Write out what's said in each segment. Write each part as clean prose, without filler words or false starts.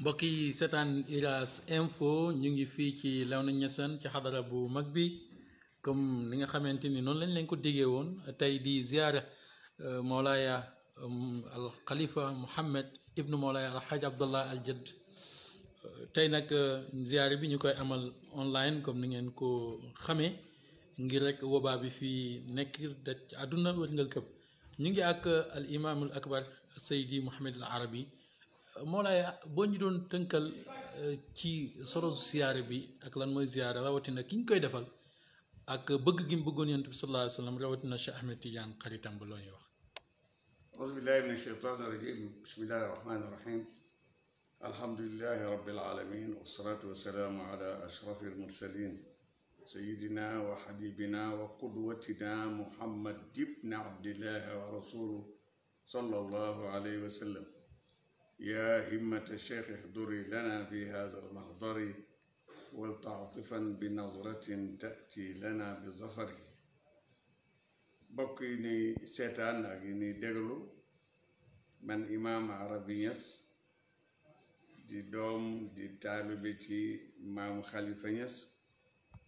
mbokk yi seetaan Uras Info ñu ngi fii ci Léona Niassène ci xadara bu mag bi comme ni nga xamante ni noonu lañ leen ko diggee woon tey di ziyaara Mawlaaya al Khalifa Mouhamed ibnu Mawlaaya al Haj Abdallah al Jadd tey nag ziyaara bi ñu koy amal online comme ni ngeen ko xamee ngir rek wobaa bi fii nekk da ci àdduna wërngal këpp ñu ngi ak al imaamul akbar Seydi Mouhamed al Arabi Mawlaaya boo ñu doon tënkal ci solo ziyaara bi ak lan mooy ziyaara rawatina ki ñu koy defal ak bëgg gi mu bëggoon yonent bi sallallahu alayhi wa sallam rawatina Cheikh Ahmed Tidiane xaritam ba loo ñuy wax. auzu billahi min ashaytaani rajim bismillahi rahmaani rahim alhamdulillahi rabbil alamin wassalatu wassalaamu ala ashrafi almursalin sayidina wa habibina wa qudwatina muhammad ibn abdillahi wa rasuluhu sallallahu alayhi wa sallam يا همة الشيخ احضري لنا في هذا المحضر ولتعطفا بنظرة تأتي لنا بظفر bokk yi ni seetaan ak yi ni déglu man Imam Arabi Niass di doom di taalibe ci maam Khalifa Niass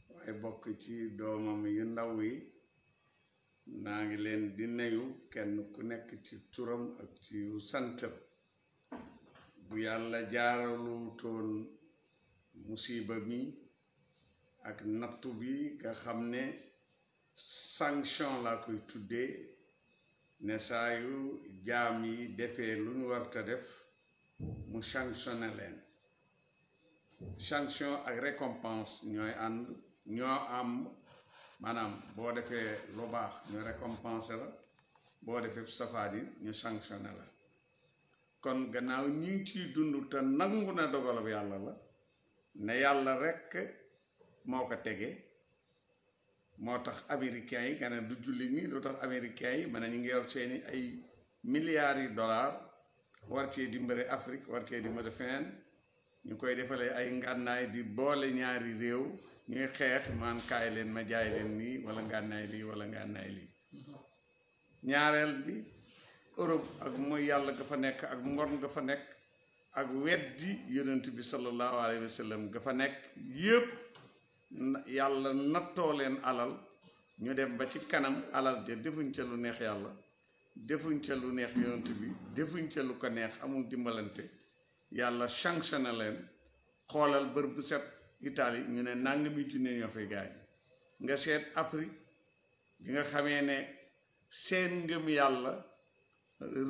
waaye bokk ci doomam yu ndaw yi naa ngi leen di nuyu kenn ku nekk ci turam ak ci santam bu yàlla jaaralu toon musiba mi ak nattu bi nga xam ne sanction laa koy tuddee ne saa yu jaam yi defee lu ñu warta def mu sanctionné leen sanction ak récompense ñooy ànd ñoo am maanaam boo defee lu baax ñu récompense la boo defee safaat yi ñu sanctionné la kon gannaaw ñi ngi ciy dund te nangu na dogalab yàlla la ne yàlla rekk moo ko tege moo tax américains yi nga ne du julli ñi lu tax américains yi ma ne ñu ngi yor seeni ay milliards yi dollars war cee dimbale Afrique war cee dimbale feneen ñu koy defalee ay ngànnaay di boole ñaari réew ñuy xeex man kaay leen ma jaay leen lii wala ngànnaay lii wala ngànnaay lii ñaareel bi Europe ak mooy yàlla ga fa nekk ak ngor ga fa nekk ak weddi yonent bi sallallahu alayhi wa sallam ga fa nekk yëpp yàlla nattoo leen alal ñu dem ba ci kanam alal ja defuñ ca lu neex yàlla defuñ ca lu neex yonent bi defuñ ca lu ko neex amul dimbalante yàlla sanctionné leen xoolal bër bu set Italie ñu ne nangami junne ñoo fay gaañ nga seet Afrique bi nga xamee ne seen ngëm yàlla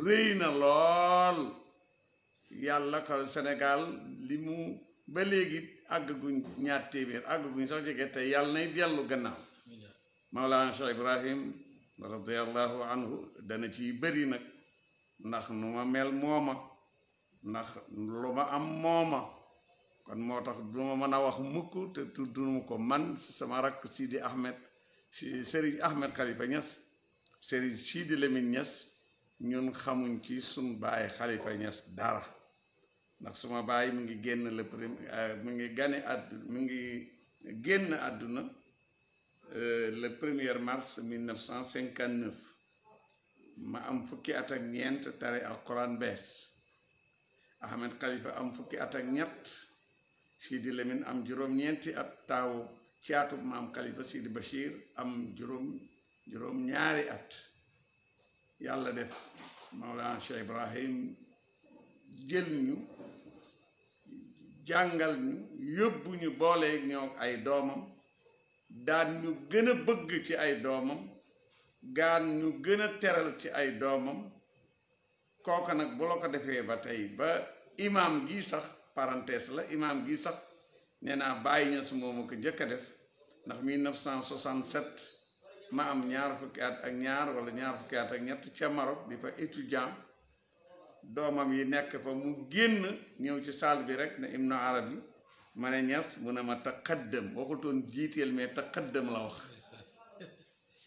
rëy na lool yàlla ko Sénégal li mu ba léegi àgguñ ñaar téeméer àgguñ sax jege tey yàlla nay dellu gannaaw Mawlana Cheikh Ibrahim radiallahu anhu dana ciy bëri nag ndax nu ma mel mooma ndax lu ma am mooma kon moo tax du ma mën a wax mukk te tudduma ko man sama rakk Sidi Ahmed Serigne Ahmed Khalifa Niass Serigne Sidi Lamine Niass ñun xamuñ ci sun baay Khalifa Niass dara ndax suma baay mi ngi génn mi ngi génn àdduna le 1er mars 1959 ma am fukki at ak ñeent tare alquran bees Ahmed Khalifa am fukki at ak ñett Sidi Lamine am juróom-ñeenti at taaw caatub maam Khalifa Sidi Bachir am juróom-ñaari at yàlla def Mawlana Cheikh Ibrahim jël ñu jàngal ñu yóbbu ñu booleeg ñoo ay doomam daan ñu gën a bëgg ci ay doomam gaan ñu gën a teral ci ay doomam kooka nag bu la ko defee ba tey ba imaam gi sax parenthèse la imaam gi sax nee naa bàyyi ña su mooma ko jëkk a def ndax 1967 ma am ñaar fukki at ak ñaar wala ñaar fukki at ak ñett ca Maroc di fa étudiant doomam yi nekk fa mu génn ñëw ci salle bi rek ne Ibnu Arabi ma ne Niass mu ne ma taqaddam waxutoon jiiteel mais taqaddam la wax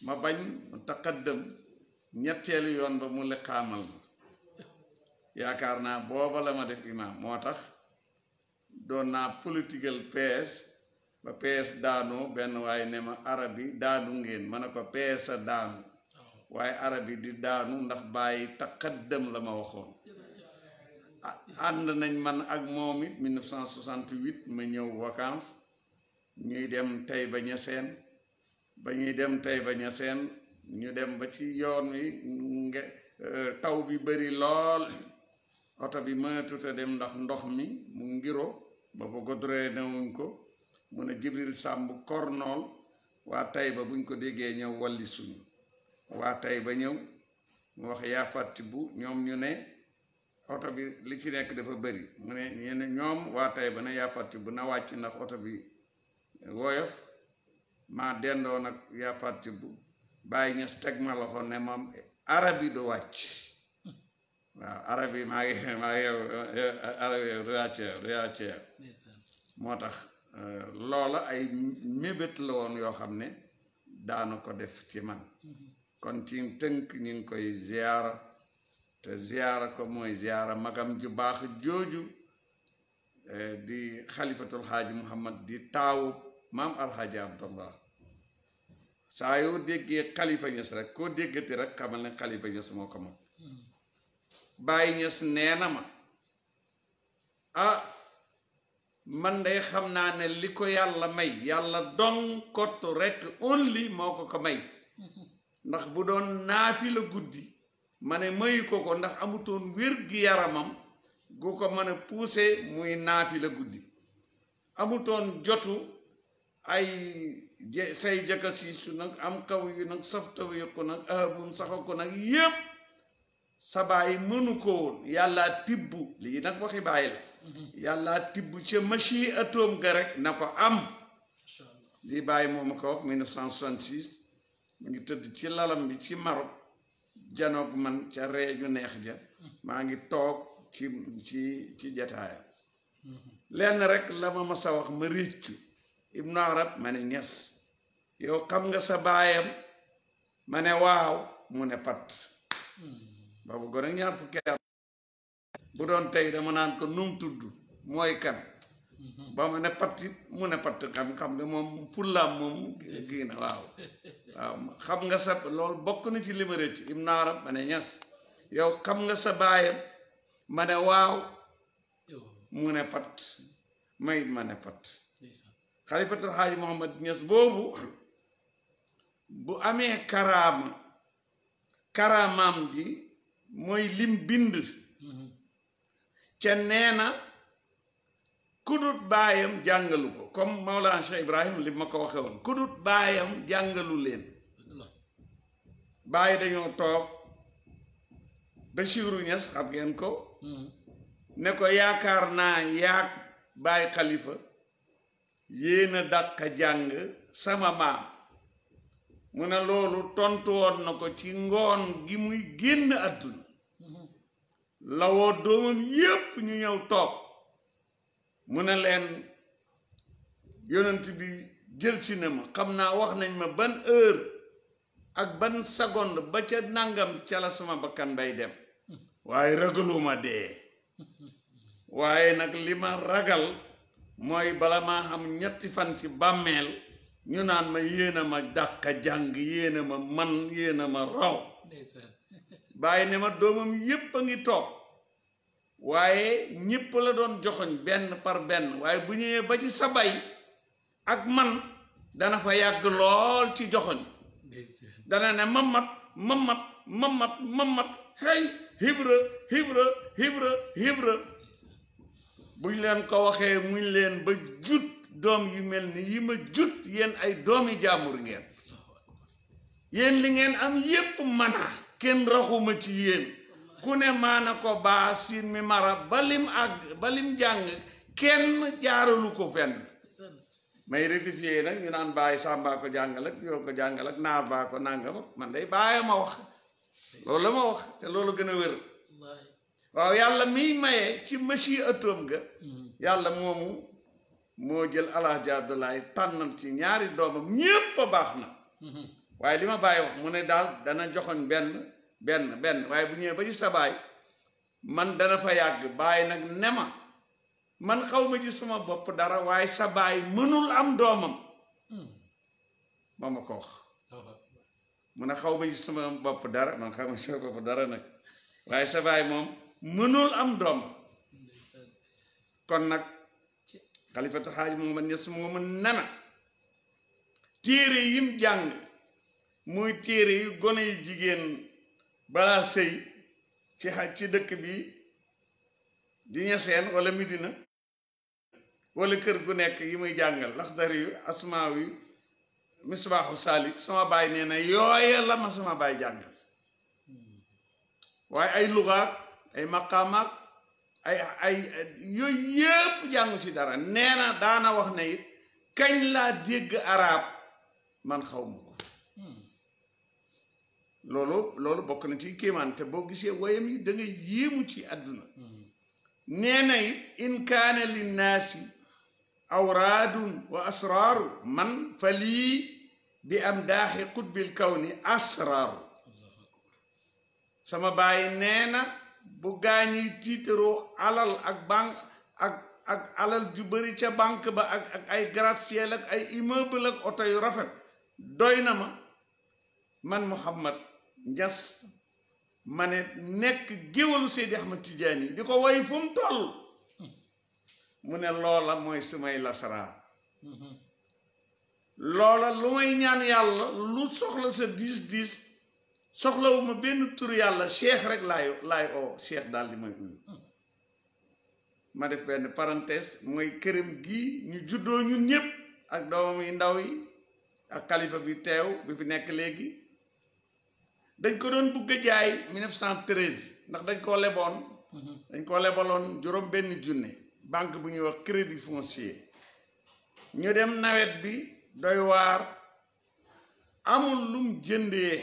ma bañ mu taqaddam ñetteelu yoon ba mu liqaamal ma yaakaar naa booba la ma def imaam moo tax doon naa politigal PS ba PS daanoo benn waaye ne ma Arabi daanu ngeen ma ne ko PS a daanu waaye Arabi di daanu ndax bàyyi taqaddam la ma waxoon ànd nañ man ak moom it 1968 ma ñëw vacances ñuy dem Taïba Niassène ba ñuy dem Taïba Niassène ñu dem ba ci yoon wi taw bi bëri lool oto bi mënatut a dem ndax ndox mi mu ngiro ba ba godree newuñ ko mu ne Jibril Samb kornool waa Taïba buñ ko déggee ñëw walli suñu waa Taïba ñëw mu wax yaa fàtti bu ñoom ñu ne oto bi li ci nekk dafa bëri mu ne ñu ne ñoom waa Taïba ne yaa fàtti bu na wàcc ndax oto bi woyof maa dendoo nag yaa fàtti bu bàyyi ñes teg ma loxo ne moom arab yi du wàcc waaw arab yi maa ngi yow arab yi réacteur moo tax loola ay mébét la woon yoo xam ne daana ko def ci man kon ci tënk ñu ngi koy ziyaara te ziyaara ko mooy ziyaara magam ju baax jooju di xalifatul xaaji muhammad di taawu maam alxaaji abdallah saa yoo déggee xalifa ñes rek koo déggati rek xamal ne xalifa ñes moo ko mag bàyyi ñes nee na ma man day xam naa ne li ko yàlla may yàlla dong kott rek only moo ko may ndax bu doon naafi la guddi ma ne mayu ko ndax amutoon wér gi yaramam gu ko mën a poussé muy naafi la guddi amutoon jotu ay say jëkka siisu nag am kaw yu nag saftaw yu ko nag mun saxa ko nag yépp sa baay mënu ko woon yàlla tibb lii nag waxi bàyyi la yàlla tibb ca machi atome ga rek na ko am lii bàyyi moom ko wax 1966 mu ngi tëdd ci lalam bi ci Maroc janoog man ca reeju neex ja maa ngi toog ci jataayam lenn rek la ma sa wax ma réccu Ibnu Arab ma ne ñes yow xam nga sa baayam ma ne waaw mu ne pat boobu gone ak ñaar fukki at bu doon tey dama naan ko num tudd mooy kan ba ma ne patt mu ne patt xam nga moom fullaam moom gii na waaw xam nga sa loolu bokk na ci li ma rëcc Ibnu Arab ma ne ñes yow xam nga sa baayam ma ne waaw mu ne patt mayit ma ne patt xalifatul xaaji Muhammad Ñas boobu bu amee karaamaam ji mooy lim bind ca nee na kudut baayam jàngalu ko comme Maulana Cheikh Ibrahim li ma ko waxe woon kudut baayam jàngalu leen bàyyi dañoo toog Bachiru Ñas xam ngeen ko ne ko yaakaar naa yaag baay xalifa yéen a dàq jàng sama maam mu ne loolu tontu woon na ko ci ngoon gi muy génn àdduna la woo doomam yépp ñu ñëw toog mu ne leen yonent bi jël si na ma xam naa wax nañ ma ban heure ak ban seconde ba ca nangam ca la sama bakkan bay dem waaye ragaluma dee waaye nag li ma ragal mooy bala maa xam ñetti fan ci bàmmeel ñu naan ma yéena ma dàq jàng yéena ma man yéena ma raw bàyyi ne ma doomam yépp a ngi toog waaye ñépp la doon joxoñ benn par benn waaye bu ñëwee ba ci sa bay ak man dana fa yàgg lool ci joxoñ dana ne mamat hey hibra buñ leen ko waxee muñ leen ba jut doom yu mel ni yi ma jut yéen ay doomi jaamur ngeen yéen li ngeen am yépp mana kenn raxuma ci yéen ku ne maana ko baa siin mi mara balim jàng kenn jaaralu ko fenn may rectifier nag ñu naan bàyyi sàmbaa ko jàngal ak yoo ko jàngal ak naar baa ko nàngam man day bàyyi ma wax loolu la ma wax te loolu gën a wér waaw yàlla miy maye ci machi atome ga yàlla moomu moo jël Alaaji Abdoulaye tànnal ci ñaari doomam ñépp a baax na waaye li ma bàyyi wax mu ne daal dana joxoñ benn waaye bu ñëwee ba ci sa baay man dana fa yàgg bàyyi nag ne ma man xaw ma ci sama bopp dara waaye sa baay mënul am doomam moo ma ko wax mu ne xaw ma ci sama bopp dara man xaw ma ci sama bopp dara nag waaye sa baay moom mënul am doom kon nag xalifatu xaaj Muhammad Ñas moomu nana téere yim jàng muy téere yu gone yu jigéen balaa sëy ci dëkk bi di Ñaseen wala Medina wala kër gu nekk yi muy jàngal Laxdari yu Asmaa yu Misbaaxu Saalik sama baay nee na yooya la ma sama baay jàngal waaye ay lugaak ay maqaamaak ay yooyu yëpp jàngu ci dara nee na daana wax ne it kañ laa dégg arab man xaw ma ko loolu bokk na ci kéemaan te boo gisee wayam yi da nga yéemu ci àdduna nee na it in kaana linnaasi awraadun wa asraaru man fa lii bi am daaxi qutbil kawni asraaru sama baay nee na bu gaañuy tiitaroo alal ak banque ak alal ju bëri ca banque ba ak ay gratte-ciel ak ay immeuble ak oto yu rafet doy na ma man Muhammad Ñas ma ne nekk géwalu Seydi Ahmad Tijaani di ko woy fu mu toll mu ne loola mooy sumay lasaraar loola lu may ñaan yàlla lu soxla sa diis soxlawuma benn tur yàlla cheikh rek laay oo cheikh daal di may uyu ma def benn parenthèse mooy këram gii ñu juddoo ñun ñëpp ak doomam yi ndaw yi ak xalifa bi teew bi fi nekk léegi dañ ko doon bugg a jaay 1913 ndax dañ koo lebaloon juróom benn junne banque bu ñuy wax crédit foncier ñu dem nawet bi doy waar amul lum jëndee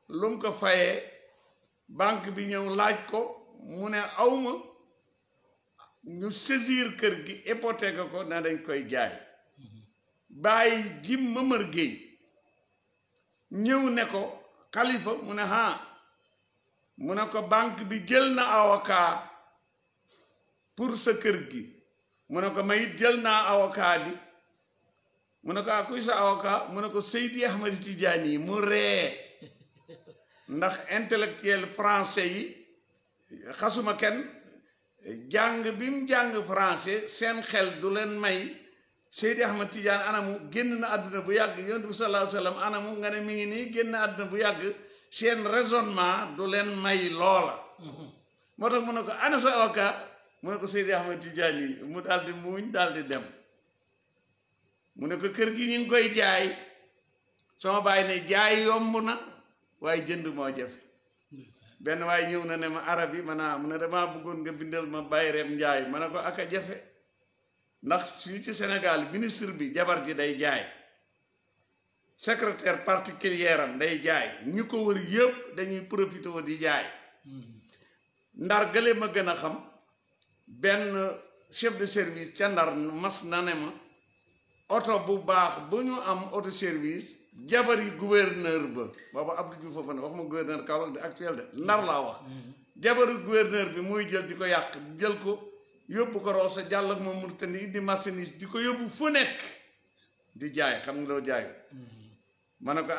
lum ko fayee banque bi ñëw laaj ko mu ne awma ñu saisir kër gi hypothèque ko na dañ koy jaay bàyyi jim Mamar Géey ñëw ne ko xalifa mu ne mu ne ko banque bi jël na avocat pour sa kër gi mu ne ko mayit jël naa avocat di mu ne ko kuy sa avocat mu ne ko Seydi Ahmad Tijaani yi mu ree ndax intellectuel français yi xasuma kenn jàng bi mu jàng français seen xel du leen may Seydi Ahmad Tidiane anamu génn na àdduna bu yàgg yonent bi sallallahu alayhi wa sallam anamu nga ne mi ngi nii génn na àdduna bu yàgg seen raisonnement du leen may loola moo tax mu ne ko ana sa avocat mu ne ko Seydi Ahmad Tidiane yi mu daal di muuñ daal di dem mu ne ko kër gi ñu ngi koy jaay sama baay ne jaay yomb na waaye jënd moo jafe benn waaye ñëw na ne ma arab yi mu ne damaa bëggoon nga bindal ma Bayreem Njaay ma ne ko aka jafe ndax fii ci Sénégal ministre bi jabar ji day jaay secrétaire particulier am day jaay ñi ko wër yëpp dañuy profité di jaay Ndar gële ma gën a xam benn chef de service ca Ndar mas na ne ma oto bu baax bu ñu am auto service jabari gouverneur ba booba Abdou Diouf fa ne wax ma gouverneur Kaolack de actuel de Ndar laa wax jabari gouverneur bi muy jël di ko yàq jël ko yóbbu ko Rosso jàll ak moom Mauritanie indi marchandise di ko yóbbu fu nekk di jaay xam nga loo jaay ma ne ko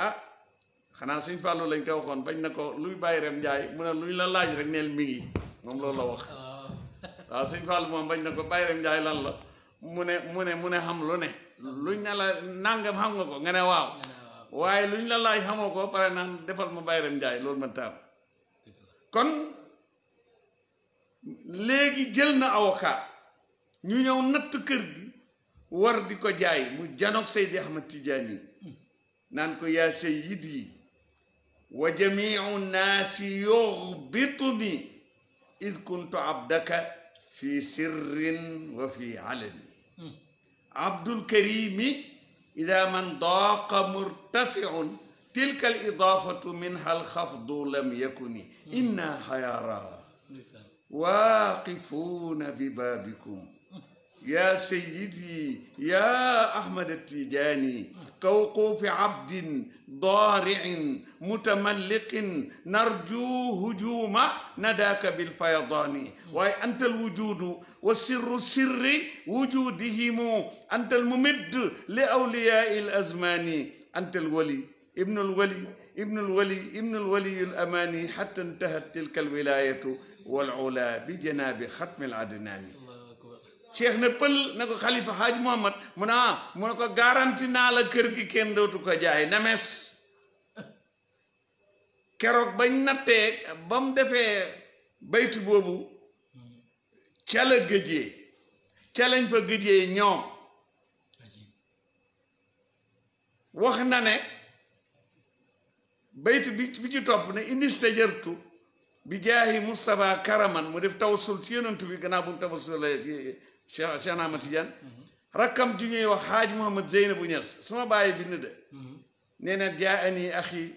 xanaa Sëñ Fallou lañ ko waxoon bañ na ko luy Bayreem Njaay mu ne luñ la laaj rek neel mi ngi moom loolu la wax waaw Sëñ Fallou moom bañ na ko Bayreem Njaay lan la mu ne xam lu ne luñ ne la nangam xam nga ko nga ne waaw waaye luñ la laaj xamoo ko pare naan defal ma Bayreem Njaay loolu ma taam kon léegi jël na avocat ñu ñëw natt kër gi war di ko jaay mu janoog Seydi Ahmad Tijaani naan ko yaa sayyidi wa jamiu naasi yughbituni id kuntu abdaka fi sirrin wa fi alani abdul karimi ida man daaqa murtafiun tilka al idafatu minha al xafdu lam yakuni inna xayara واقفون ببابكم يا سيدي يا أحمد التيجاني كوقوف عبد ضارع متملق نرجو هجوم نداك بالفيضان وأنت الوجود والسر السر وجودهم أنت الممد لأولياء الأزمان أنت الولي ابن الولي ابن الولي ابن الولي الأماني حتى انتهت تلك الولاية والعلا بجناب ختم العدنان cheikh ne pël ne ko xalifa Haaj Muhammad mu ne mu ne ko garanti naa la kër gi kenn dootu ko jaay names keroog bañ nattee ba mu defee baytu boobu ca la gëjee ca lañ fa gëjee ñoom wax na ne baytu bi ci topp ne inistajartu bi jaahi Moustapha karaman mu def tawassul ci yonent bi gannaaw bu mu tawassulee ci Cheikh Ahmad Tidiane rakkam ju ñuy wax Haaj Mouhamad Zeynabu Ñas suma bàyyi bind de nee na jaa ani axi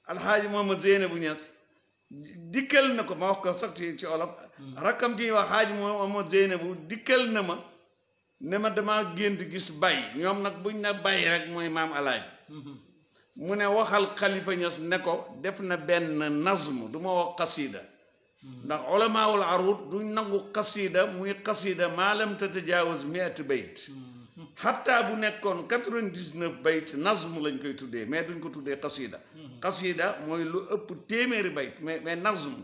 alxaaji Mouhamad Zeynabu Ñas dikkal na ko ma wax ko sax ci olof rakkam ju ñuy wax Haaj Mouhamad Zeynabu dikkal na ma ne ma dama gént gis bay ñoom nag buñ na bay rek mooy maam alaaji mu ne waxal xalifa Ñas ne ko def na benn nazm du ma wax xasida ndax ulamaawul arud duñ nangu xasida muy xasida maa lam tatajaawaz mi'at bayt xatta bu nekkoon 99 bayt nazm lañ koy tuddee mais duñ ko tuddee xasida xasida mooy lu ëpp téeméeri bayt mais nazm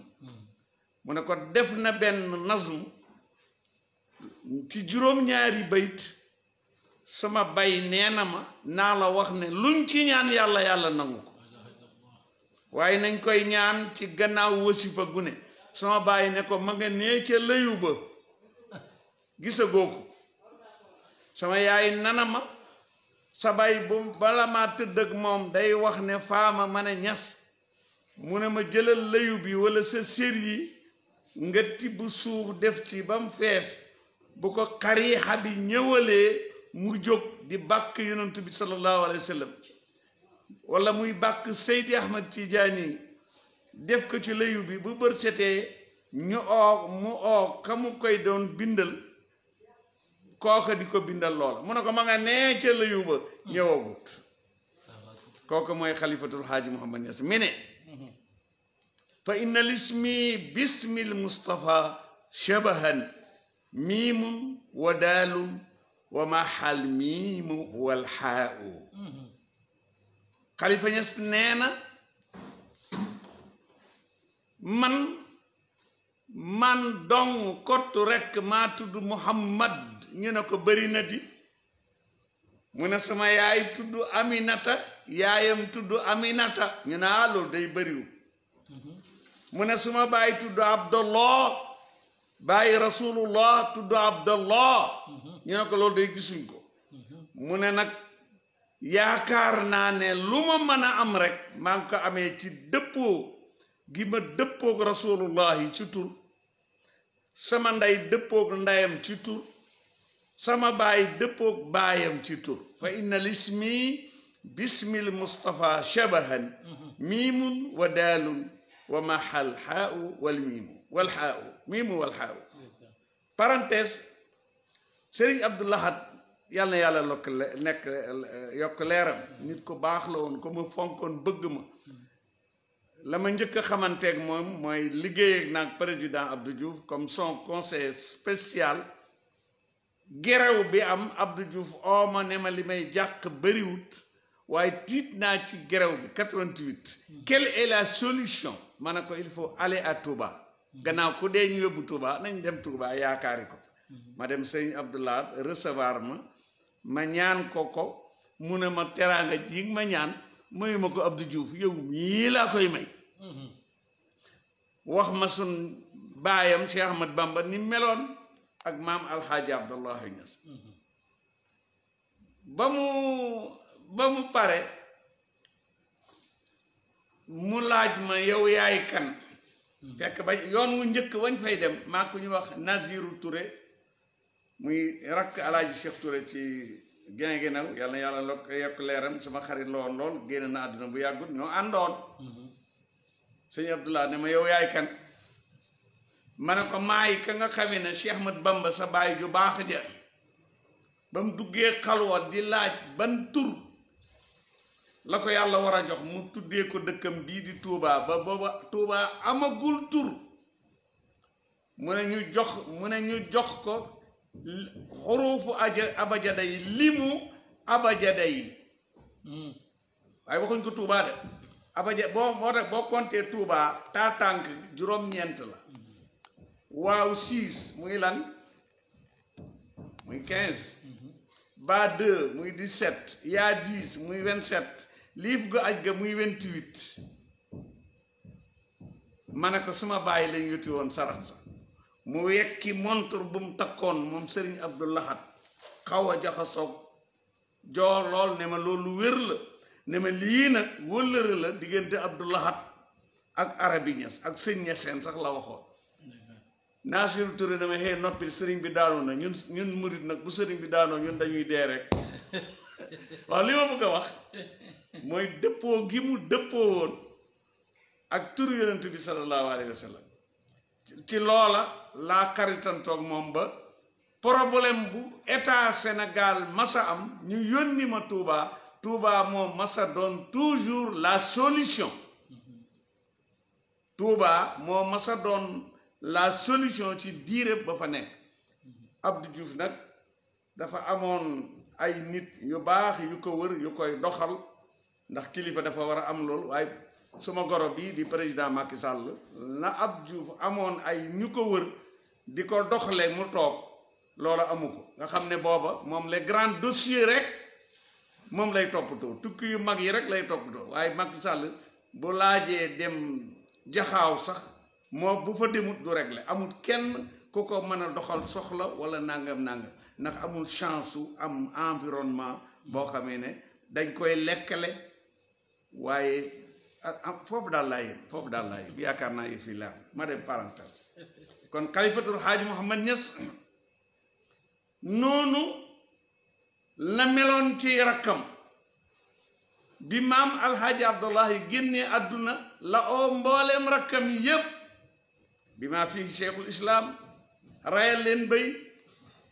mu ne ko def na benn nazm ci juróom-ñaari bayt sama bay nee na ma naa la wax ne luñ ci ñaan yàlla yàlla nangu ko waaye nañ koy ñaan ci gannaaw wasifa gu ne sama bàyyi ne ko ma nga nee ca lëyu ba gisagoo ko sama yaay nana ma sa bay bu bala maa tëdd ak moom day wax ne faama ma ne Ñas mu ne ma jëlal lëyu bi wala sa sér yi nga tibb suuf def ci ba mu fees bu ko xariixa bi ñëwalee mu jóg di bàkk yonent bi sallallahu alayhi wa sallam wala muy bàkk Seydi Ahmad Tijaani def ko ci layu bi bu bër setee ñu mu ka mu koy doon bindal kooka di ko bindal loola mu ne ko ma nga nee ca layu ba ñëwagut kooka mooy xalifatul Haaji Muhammad Ñas mi ne fa inna lismi bismil Mustafa shabahan miimun wa daalun wa maxal miimu wal xaau xalifa Ñas nee na man dong kottu rekk maa tudd Muhammad ñu ne ko bëri na di mu ne sama yaay tudd Aminata yaayam tudd Aminata ñu ne loolu day bëriwu mu ne suma baay tudd Abdallah bàyyi rasulullah tudd Abdallah ñu ne ko loolu day gisuñ ko mu ne nag yaakaar naa ne lu ma mën a am rek maa ngi ko amee ci dëppoo gi ma dëppoog rasulullahi ci tur sama ndey dëppoog ndeyam ci tur sama baay dëppoog baayam ci tur fa inna lismi bismil Mustafa shabahan miimun wa daalun wa mahal xaau wal miimu wal xaau miimu wal xaau parenthèse Sëriñ Abdou Lahad yàlla na yàlla yokk leeram nit ku baax la woon ko ma fonkoon bëgg ma la ma njëkk a xamanteeg moom mooy liggéey ak naag président Abdou Diouf comme son conseiller spécial gerew bi am Abdou Diouf ooma ne ma li may jàq bëriwut waaye tiit naa ci gerew bi 88 quelle est la solution ma ne ko il faut aller à Touba gannaaw ku dee ñu yóbbu Touba nañ dem Touba yaakaari ko ma dem sëñ Abdoulaye recevoir ma ñaan ko mu ne ma teraanga ji ma ñaan mayu ma ko Abdou Diouf yow mii laa koy may wax ma sun baayam Cheikh Ahmad Bamba ni meloon ak maam alxaaji Abdallahi Ñas ba mu pare mu laaj ma yow yaay kan fekk ba yoon wu njëkk wañ fay dem maa ku ñu wax Naziru Touré muy rakk alaaji Cheikh Touré ci Guinguinéo yàlla na yàlla yokk leeram sama xarit la woon lool génn na àdduna bu yàggut ñoo àndoon sëñ Abdoulaye ne ma yow yaay kan ma ne ko maay ka nga xamee ne Cheikh Ahmad Bamba sa baay ju baax ja ba mu duggee xalwa di laaj ban tur la ko yàlla war a jox mu tuddee ko dëkkam bii di Touba ba booba Touba amagul tur mu ne ñu jox ko xuruufu abajada yi limu abajada yi waaye waxuñ ko Touba de abaja moo tax boo compté Touba taatànk juróom-ñeent la waaw 6 muy lan muy 15 ba 2 muy 17 yaa 10 muy 27 liif ga aj ga muy 28 ma ne ko suma bàyyi lañ yuti woon sarax sa mu wekki montre bu mu takkoon moom Serigne Abdou Lahad xaw a jaxasoog joo lool ne ma loolu wér la ne ma lii nag wëllëre la diggante Abdou Lahad ak Arabi Ñas ak sëñ Ñaseen sax la waxoon Naasiru Ture dama xëy noppi sëriñ bi daanu na ñun murit nag bu sëriñ bi daanoo ñun dañuy dee rek waaw li ma bëgg a wax mooy dëppoo gi mu dëppoo woon ak turu yonent bi sallallahu alayhi wa sallam ci loola laa xaritantoog moom ba problème bu état Sénégal masa am ñu yónni ma Touba moom masa doon toujours la solution Touba moo masa doon la solution ci diire ba fa nekk Abdou Diouf nag dafa amoon ay nit yu baax yu ko wër yu koy doxal ndax kilifa dafa war a am loolu waaye suma goro bi di président Macky Sall na Abdou Diouf amoon ay ñu ko wër di ko doxale mu toog loolu amu ko nga xam ne booba moom les grands dossiers rek moom lay toppatoo tukki yu mag yi rek lay toppatoo waaye Macky Sall bu laajee dem jaxaaw sax moo bu fa demut du régler amul kenn ku ko mën a doxal soxla wala nangam ndax amul chance su am environnement boo xamee ne dañ koy lekkale waaye foofu daal laa yem yaakaar naa yëf yi leer ma dem parenthèse kon xalifatul Haaji Mouhamad Niass noonu la meloon ci rakkam bi maam alhaaji Abdullahi génnee àdduna la oo mbooleem rakkam yi yépp bi maa fii cheikhul islam rayal leen béy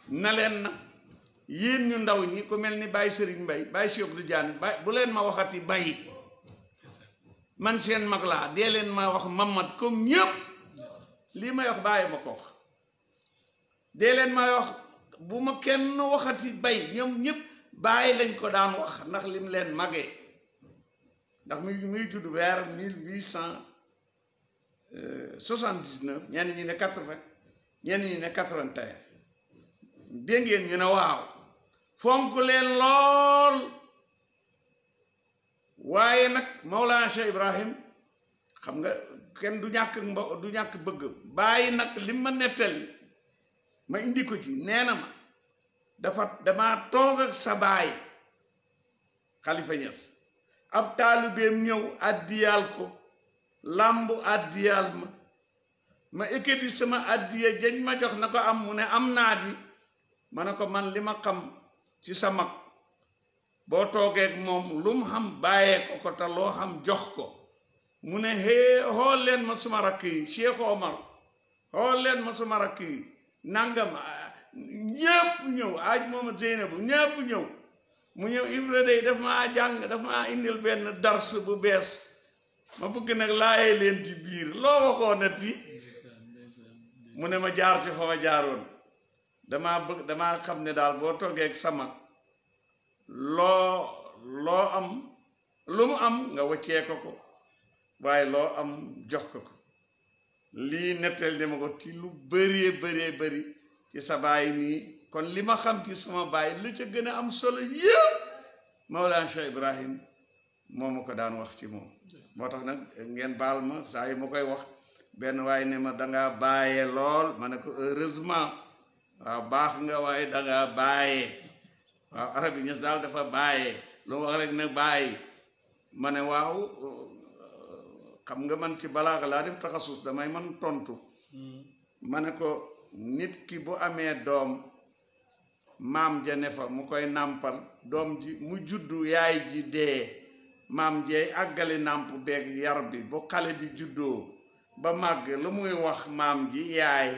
na leen na yéen ñu ndaw ñi ku mel ni Baye Serigne Mbaye Baye Cheikh Tidiane Baye bu leen ma waxati Baye man seen mag laa dee leen ma wax Mamad comme ñëpp lii may wax bàyyi ma ko wax dee leen may wax bu ma kenn waxati Baye ñoom ñëpp Baye lañ ko daan wax ndax lim leen magee ndax muy judd vers 1879 ñenn ñi ne 80 ñenn ñi ne 81 dégg ngeen ñu ne waaw fonk leen lool waaye nag Mawlana Cheikh Ibrahim xam nga kenn du ñàkk bëgg bàyyi nag li ma nettali ma indi ko ci nee na ma dama toog ak sa baay Khalifa Niass ab taalibeem ñëw addiyal ko làmbu addiyal ma ekkati sama addiya jañ ma jox na ko am mu ne am naa di ma ne ko man li ma xam ci sa mag boo toogeek moom lu mu xam bàyyee ko te loo xam jox ko mu ne xool leen ma suma rakk yi Cheikh Omar xool leen ma suma rakk yi nangam ñépp ñëw aj mooma Zeynabu ñépp ñëw mu ñëw Ibra day daf maa indil benn dars bu bees ma bëgg nag laayee leen ci biir loo waxoo nat yi mu ne ma jaar ci fa ma jaaroon damaa xam ne daal boo toogee ak sama loo am lu mu am nga wëccee ko waaye loo am jox ko lii nettali dama ko ci lu bëree ci sa baay nii kon li ma xam ci sama baay li ca gën a am solo yëpp Mawlana Cheikh Ibrahim moo ma ko daan wax ci moom moo tax nag ngeen baal ma saa yi ma koy wax benn waaye ne ma dangaa bàyyee lool ma ne ko heureusement waaw baax nga waaye dangaa bàyyee waaw Arabi Niass daal dafa bàyyee lu wax rek ne bàyyi ma ne waaw xam nga man ci balaaga laa def taxasus damay man tontu ma ne ko nit ki bu amee doom maam ja ne fa mu koy nàmpal doom ji mu juddu yaay ji dee maam jeey àggali nàmp beeg yar bi bu xale bi juddoo ba màgg lu muy wax maam ji yaay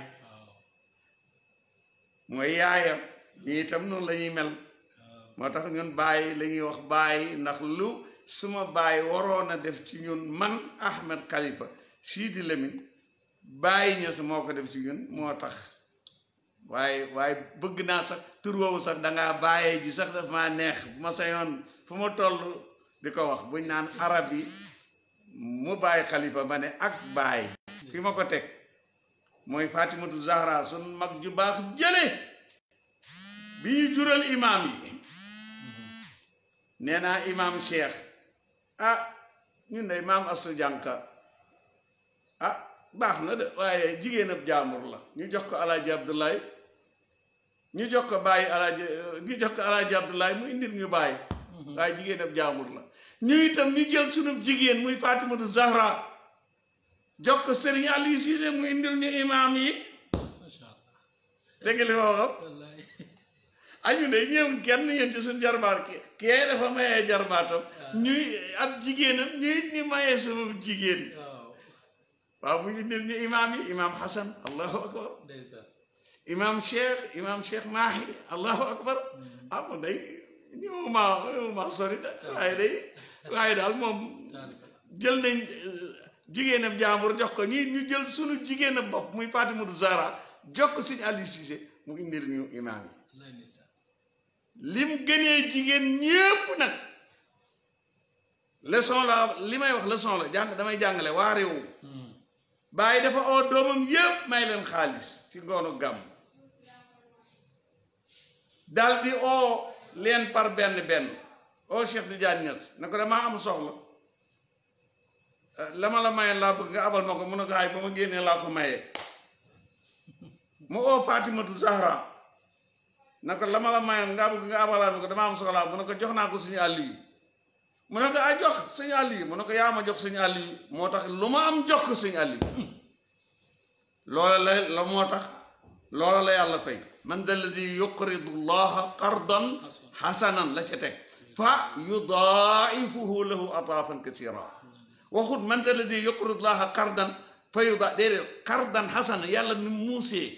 mooy yaayam ñi itam noonu la ñuy mel moo tax ñun bàyyi la ñuy wax bàyyi ndax lu suma bàyyi waroon a def ci ñun man Ahmed Khalifa Sidi Lamine bàyyi ña su moo ko def ci ñun moo tax waaye bëgg naa sax tur woowu sax dangaa bàyyee ji sax daf maa neex bu ma sañoon fu ma toll di ko wax buñ naan arab yi mu bàyyi Khalifa ma ne ak bàyyi fi ma ko teg mooy Fatimatu Zahra sun mag ju baax jële bi ñu jural imaam yi nee naa imaam Cheikh ñun de imaam Asu Jànka baax na de waaye jigéen ab jaamur la ñu jox ko alaaji Abdoulaye ñu jox ko alaaji Abdoulaye mu indil ñu bàyyi waaye jigéen ab jaamur la ñu itam ñu jël sunub jigéen muy Fatimatu Zahra jox ko Serigne Aliou Cissé mu indil ñu imaam yi dégg li ma wax añu de ñëw kenn yéen ci suñu jarbaat kii dafa mayee jarbaatam ñuy ab jigéenam ñuy ñu mayee sunub jigéen waaw mu indil ñu imaam yi imaam Hassan allahu akbar imaam Cheikh Mahi allahu akbar mu day ñëwuma sori da waaye daal moom jël nañ jigéenam jaambur jox ko ñu jël sunu jigéenam bopp muy Fatimatu Zahra jox ko Sëñ Aliou Cissé mu indil ñu imaam yi lim gënee jigéen ñépp nag leçon la li may wax leçon la damay jàngale waa réew bàyyi dafa oo doomam yépp may leen xaalis ci ngoonu gàmm dal di oo leen par benn oo Cheikh Tidiane Niass ne ko damaa am soxla la ma la mayeen laa bëgg nga abal ma ko mun a ko ay ba ma génnee laa ko mayee mu oo Fatimatu Zahra na ko la ma la mayoon nga bëgg nga abalaan ko dama am soxlaa mu ne ko jox naa ko Sëñ Aliou mu ne ko jox Sëñ Aliou mu ne ko yaa ma jox Sëñ Aliou moo tax lu ma am jox ko Sëñ Aliou loola la moo tax loola la yàlla fay man da alladi yuqridu llaha qardan xasanan la ca teg fa yudaa'ifuhu lahu ataafan kasira waxut man da alladi yuqridu llaha qardan fa déedéet qardan xasanan yàlla ni muusee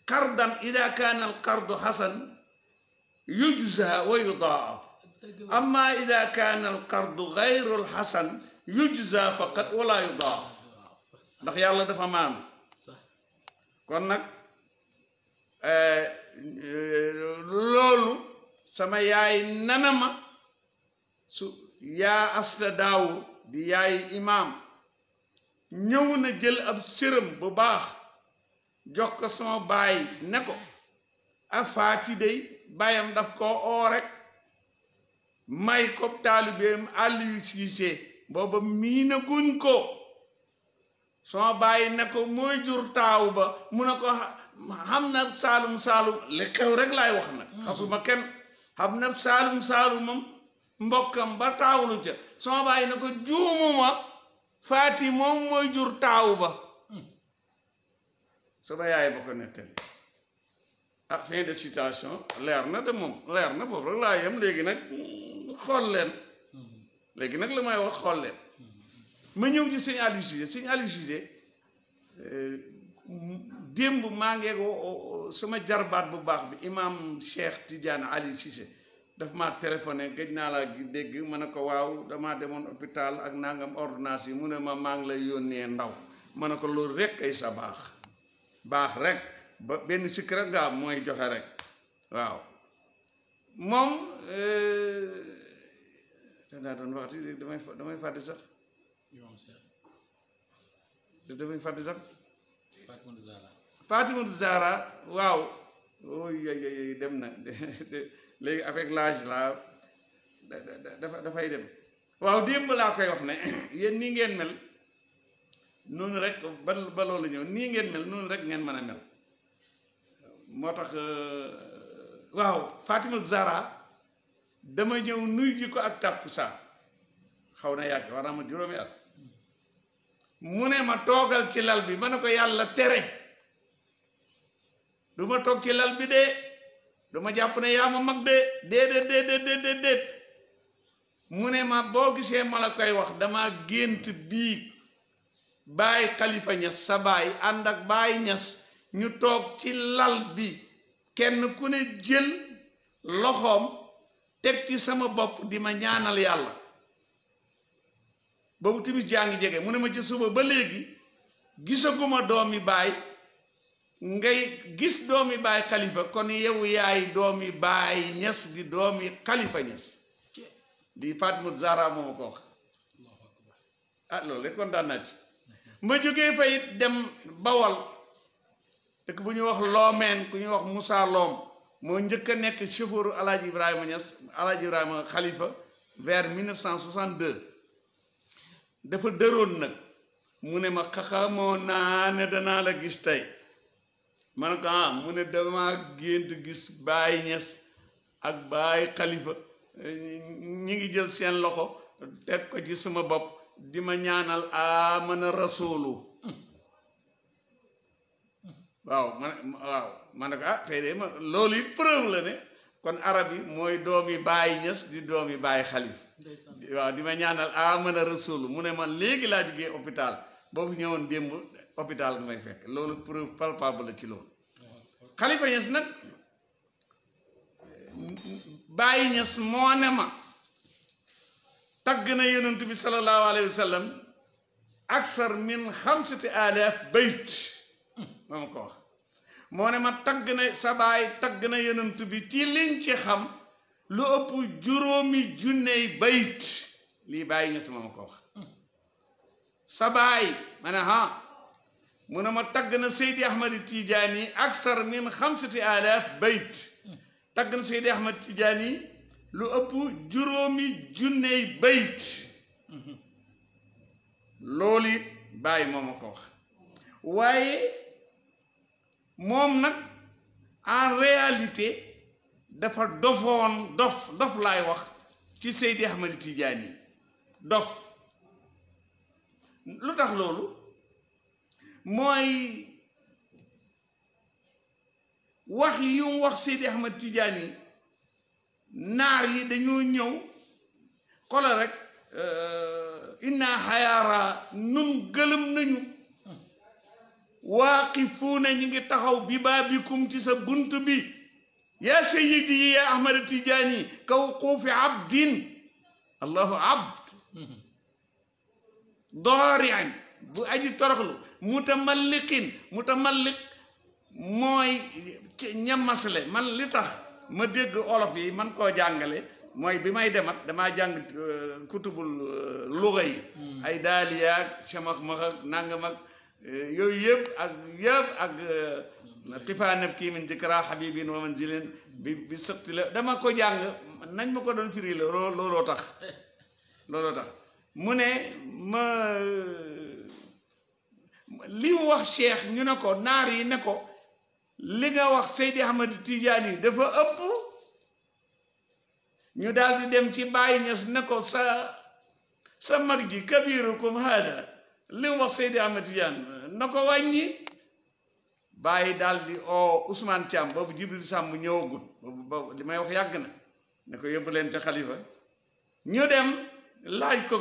qardan ida kaana al qardu xasan yujza wa yudaaf amma ida kaana al qardu gayru al xasan yujza faqat wala yudaaf ndax yàlla dafa maandu kon nag loolu sama yaay nanama su yaa asta daawur di yaay imaam ñëw na jël ab sërëm bu baax jox ko sama baay ne ko a faati day baayam daf koo oo rek may ko taalibeem Aliou Cissé booba miina guñ ko sama baay ne ko mooy jur taaw ba mu ne ko xam na saalum li xew rek laay wax nag xasuma kenn xam na saalumam mbokkam ba taawlu ca sama baay ne ko juumuma faati moom mooy jur taaw ba sama yaay ba ko nettali fin de citation leer na de moom leer na foofu rek laa yem léegi nag xool leen léegi nag la may wax xool leen ma ñëw ci Sëñ Aliou Cissé démb maa ngi sama jarbaat bu baax bi imam Cheikh Tidiane Aliou Cissé daf ma téléphoné gëj naa laa dégg ma ne ko waaw damaa demoon hôpital ak nangam ordonnance yi mu ne ma maa ngi lay yónnee ndaw ma ne ko loolu rek ay sa baax rek ba benn sikk rek nga am mooy joxe rek waaw moom daa doon waxti damay fàtte sax Fatimatu Zahra waaw ooy dem na léegi avec l'âge la dafay dem waaw démb laa koy wax ne yéen nii ngeen mel noonu rek ba loolu ñëw nii ngeen mel noonu rek ngeen mën a mel moo tax waaw Fatimatu Zahra dama ñëw nuy ji ko ak tàkkusaan xaw na yàgg war naa ma juróomi at mu ne ma toogal ci lal bi ma ne ko yàlla tere du ma toog ci lal bi de du ma jàpp ne yaa ma mag de déedéet mu ne ma boo gisee ma la koy wax dama gént bii baay Khalifa Niass sa baay ànd ak baay Niass ñu toog ci lal bi kenn ku ne jël loxoom teg ci sama bopp di ma ñaanal yàlla boobu timis jaa ngi jege mu ne ma ci suba ba léegi gisaguma doomi baay ngay gis doomi baay Khalifa kon yow yaay doomi baay Niass di doomi Khalifa Niass di Fatimatu Zahra moo ma ko wax loolu rek kon daan naa ci ma jógee fa it dem Bawol dëkk bu ñuy wax Loomeen ku ñuy wax Moussa Loom moo njëkk a nekk chauffeur Alaaji Ibrahima Niass Alaaji Ibrahima Khalifa vers 1962 dafa dëroon nag mu ne ma xaxamoo naa ne danaa la gis tey ma ne ko mu ne dama gént gis Baay Niass ak Baay Khalifa ñi ngi jël seen loxo teg ko ci sama bopp di ma ñaanal amana rasulu waaw ma ne ko tey de loolu it preuve la ne kon arab yi mooy doomi Baay Niass di doomi Baay Khalifa waaw di ma ñaanal amana rasulu mu ne man léegi laa jógee hôpital boo fi ñëwoon démb hôpital nga may fekk loolu preuve palpable la ci loolu Khalifa Niass nag Baay Niass moo ne ma tagg na yonent bi sallallahu alayhi wa sallam aksar min 5000 bayt moo ma ko wax moo ne ma tagg na sa baay tagg na yonent bi ci liñ ci xam lu ëpp juróomi junney bayt lii Baay Niass moo ma ko wax sa baay ma ne mu ne ma tagg na Seydi Ahmad Tijaani aksar min 5000 bayt tagg na Seydi Ahmad Tijaani lu ëpp juróomi junney bayt loolu it Baay moo ma ko wax waaye moom nag en réalité dafa dofoon dof laay wax ci Seydi Ahmad Tijaani dof lu tax loolu mooy wax yu mu wax Seydi Ahmad Tijaani naar yi dañoo ñëw xoolal rek inna xayaara nun gëlëm nañu waaqifuuna ñu ngi taxaw bi baabikum ci sa bunt bi yaa sayyidi ya Ahmad Tijaani ka wuquufi abdin allahu abd daarian bu aji toroxlu mutamalliqin mutamalliq mooy ñamasle man li tax ma dégg olof yi man koo jàngale mooy bi may demat damaa jàng kutubul luga yi ay daaliyaak chamax-max ak nangam ak yooyu yëpp ak xifaanab kii min dikra habibin wa manzilin bi sëtti la dama ko jàng nañ ma ko doon firi la looloo tax mu ne ma li mu wax cheikh ñu ne ko naar yi ne ko li nga wax Seydi Ahmad Tijaani dafa ëpp ñu daal di dem ci Baay Ñas ne ko sa mag ji kabirukum hada li mu wax Seydi Ahmad Tijaani na ko wàññi Baay daal di Ousmane Thiam boobu Jibril Samb ñëwagut boobu li may wax yàgg na ne ko yóbbu leen ca xalifa ñu dem laaj ko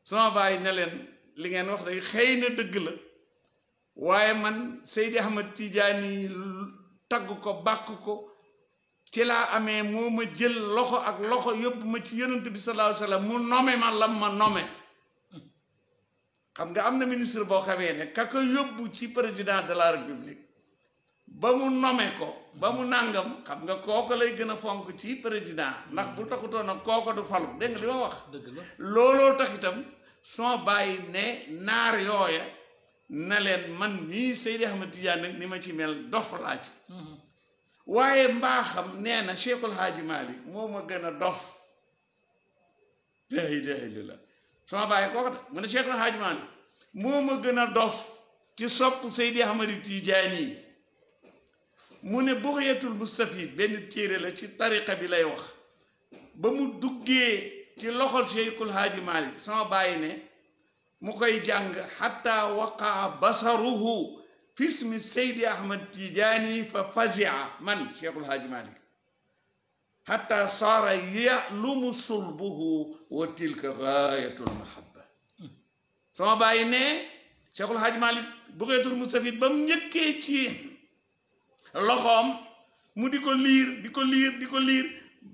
sama baay ne leen li ngeen wax day xëy na dëgg la waaye man Seydi Ahmad Tijaani tagg ko bàkk ko ci laa amee moo ma jël loxo ak loxo yóbbu ma ci yonent bi sallallahu alayhi wa sallam mu nome ma lam ma nome xam nga am na ministre boo xamee ne ka ko yóbbu ci président de la république ba mu nome ko ba mu nàngam xam nga kooko lay gën a fonk ci président ndax bu taxutoon ak kooko du falu dégg nga li ma wax dëgg la looloo tax itam soo bàyyi ne naar yooya na leen man nii Seydi Ahmad Tidiane nag ni ma ci mel dof laa ci waaye mbaaxam nee na Cheikhul Haaji Malick moo ma gën a dof la ilaha illallah sama bàyyi kooku de mu ne Cheikhul Haaji Malick moo ma gën a dof ci sopp Seydi Ahmad Tidiane mu ne Bughyatul Mustafid benn téere la ci tariqa bi lay wax ba mu duggee ci loxol Cheikhul Haaji Malick sama bàyyi ne mu koy jàng xatta waqaa basaruhu fismi Seydi Ahmad Tijaani fa fazia man Cheikhul Haaji Malick xatta saara yalumu sulbuhu wa tilka gaayatul mahabba sama bàyyi ne Cheikhul Haaji Malick Bughyatul Mustafid ba mu njëkkee ci loxoom mu di ko liir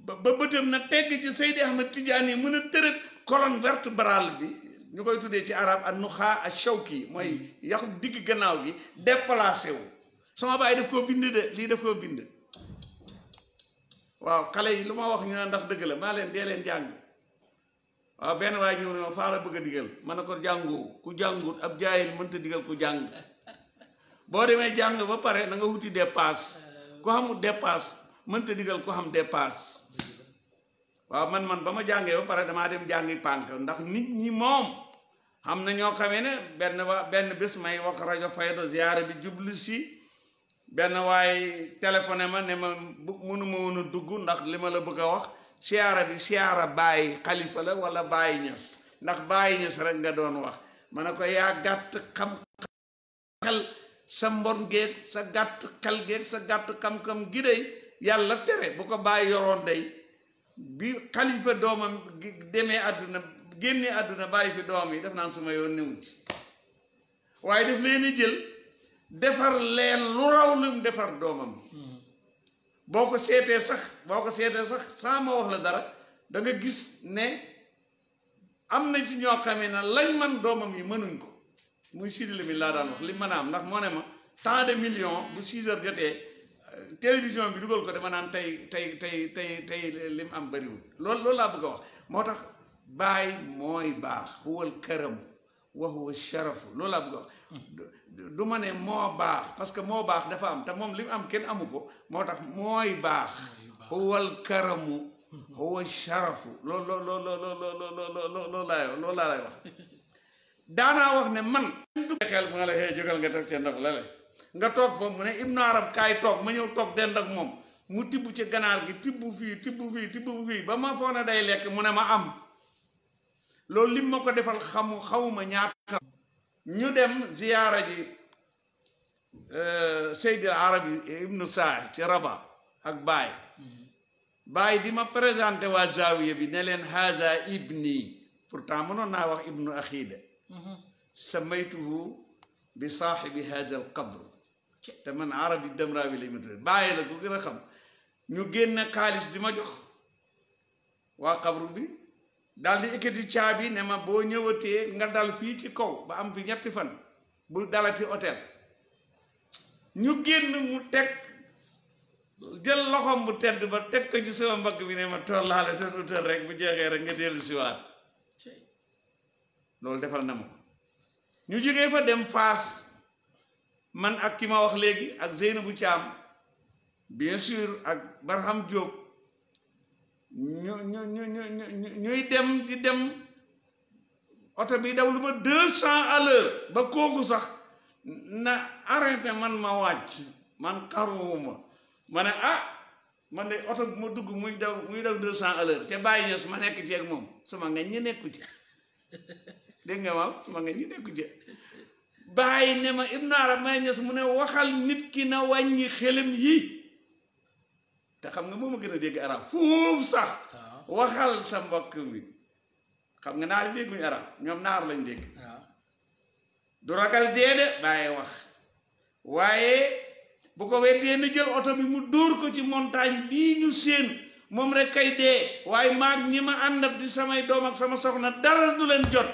ba bëtam na tegg ci Seydi Ahmad Tijaani mën a tërët colonne vertébrale bi ñu koy tuddee ci arab ak nuxaa ak shawki mooy yaxu digg gannaaw gi déplacé wu sama baay daf koo bind de lii daf koo bind waaw xale yi lu ma wax ñu ne ndax dëgg la maa leen dee leen jàng waaw benn waay ñëw ne ma faa la bëgg a digal ma ne ko jàngoo ku jàngut ab jaayil mënta digal ku jàng boo demee jàng ba pare na nga wuti dépasse ku xamul dépasse mënta digal ku xam dépasse waaw man ba ma jàngee ba pare damaa dem jàngi pànk ndax nit ñi moom xam na ñoo xamee ne benn bés may wax rajo Fayda ziyaara bi jublu si benn waay téléphoné ma ne ma mënuma woon a dugg ndax li ma la bëgg a wax siyaara bi siyaara Baay Xalifa la wala Baay Ñas ndax Baay Ñas rek nga doon wax ma ne ko yaa gàtt xam xel sa mbon geeg sa gàtt xel geeg sa gàtt xam-xam gi day yàlla tere bu ko bàyyi yoroon day bi xalifa doomam demee àdduna génnee àdduna bàyyi fi doom yi def naan suma yoon néew ci waaye daf leen jël defar leen lu raw lu mu defar doomam boo ko seetee sax sans ma wax la dara da nga gis ne am na ci ñoo xamee ne lañ man doomam yi mënuñ ko muy Sidi Lamine laa daan wax li mën a am ndax moo ne ma tant de millions bu 6 heures jotee télévision bi dugal ko dama naan tey li mu am bëriwul loolu laa bëgg a wax moo tax baay mooy baax huwal karam wa huwa sharafu loolu laa bëgg a wax du ma ne moo baax parce que moo baax dafa am te moom li mu am kenn amu ko moo tax mooy baax huwal karamu huwa sharafu loolu laa lay wax daanaa wax ne man xel mu nga la xëy jógal nga teg ca ndox la nga toog fa mu ne Ibnu Arab kaay toog ma ñëw toog dend ak moom mu tibb ci ganaar gi tibb fii ba ma foog ne day lekk mu ne ma am loolu lim ma ko defal xawuma ñaata ñu dem ziyaara ji Seydil Arabi Ibnu Saay ci Rabat ak Baay di ma présenté waa Zawiya bi ne leen haza ibni pourtant mënoon naa wax ibnu axiida samaytuhu bi saaxibi haza al qabr te man arabi damraawi lañ ma tuddee bàyyi la ku gën a xam ñu génne xaalis di ma jox waa qabru bi daal di ekkati caabi ne ma boo ñëwatee nga dal fii ci kaw ba am fi 3 fan bul dalati hôtel ñu génn mu teg jël loxom bu tedd ba teg ko ci sama mbagg bi ne ma tollaale te utal rek bu jeexee rek nga dellu si waat loolu defal na ma ko ñu jógee fa dem Faas man ak ki ma wax léegi ak Zeynabou Thiam bien sûr ak Barham Diop ñuy dem di dem oto bi daw lu ma 200 à l'heure ba kooku sax na arrêté man ma wàcc man xaruwuma ma ne man de oto bu ma dugg muy daw 200 à l'heure te bàyyi ñes ma nekk ci ak moom suma nga ñi nekku ci dégg nga waaw suma nga ñi nekku ci bàyyi ne ma Ibnu Arab may ñes mu ne waxal nit ki na wàññi xelam yi te xam nga moo ma gën a dégg arab foofu sax waxal sa mbokk mi xam nga naar yi dégguñu arab ñoom naar lañ dégg du ragal dee de bàyyi wax waaye bu ko weddee nu jël oto bi mu dóor ko ci montagne bii ñu séen moom rek kay dee waaye maag ñi ma àndat di samay doom ak sama soxna dara du leen jot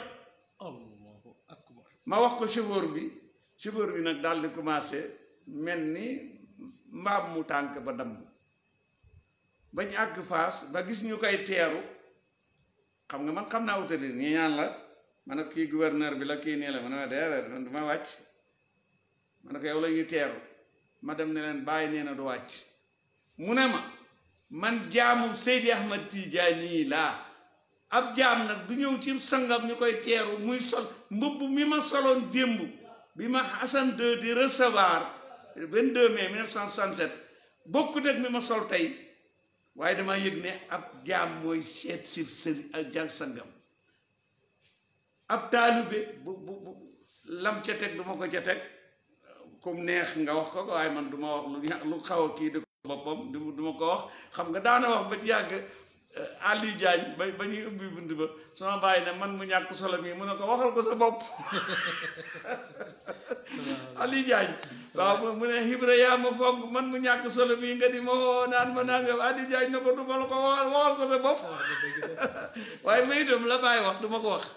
Allahu akbar ma wax ko chauffeur bi nag daal di commencé mel ni mbaam mu tànk ba damm bañ àgg Faas ba gis ñu koy teeru xam nga man xam naa autorité ñi ñaan la ma ne kii gouverneur bi la kii nii la ma ne ma déedéet man du ma wàcc ma ne ko yow la ñuy teeru ma dem ne leen bàyyi nee na du wàcc mu ne ma man jaamu Seydi Ahmad Tijaani laa ab jaam nag du ñëw ci sangam ñu koy teeru muy sol mbubb mi ma soloon démb bi ma Hassan II di recevoir 22 mai 1967 bokkut ak mi ma sol tey waaye dama yëg ne ab jaam mooy seet si sëri ak jàng sangam ab taalibe bu lam ca teg du ma ko ca teg comme neex nga wax ko waaye man du ma wax lu xaw a kii di ko boppam du ma ko wax xam nga daana wax ba yàgg Aliou Diagne ba ñuy ubbi bunt ba sama bàyyi ne man mu ñàkk solo mi mu ne ko waxal ko sa bopp Aliou Diagne waaw mu ne Ibra yaa ma foog man mu ñàkk solo mi nga di ma woo naan ma nangam Aliou Diagne ne ko du ma la ko waxal ko sa bopp waaye ma itam la bàyyi wax du ma ko wax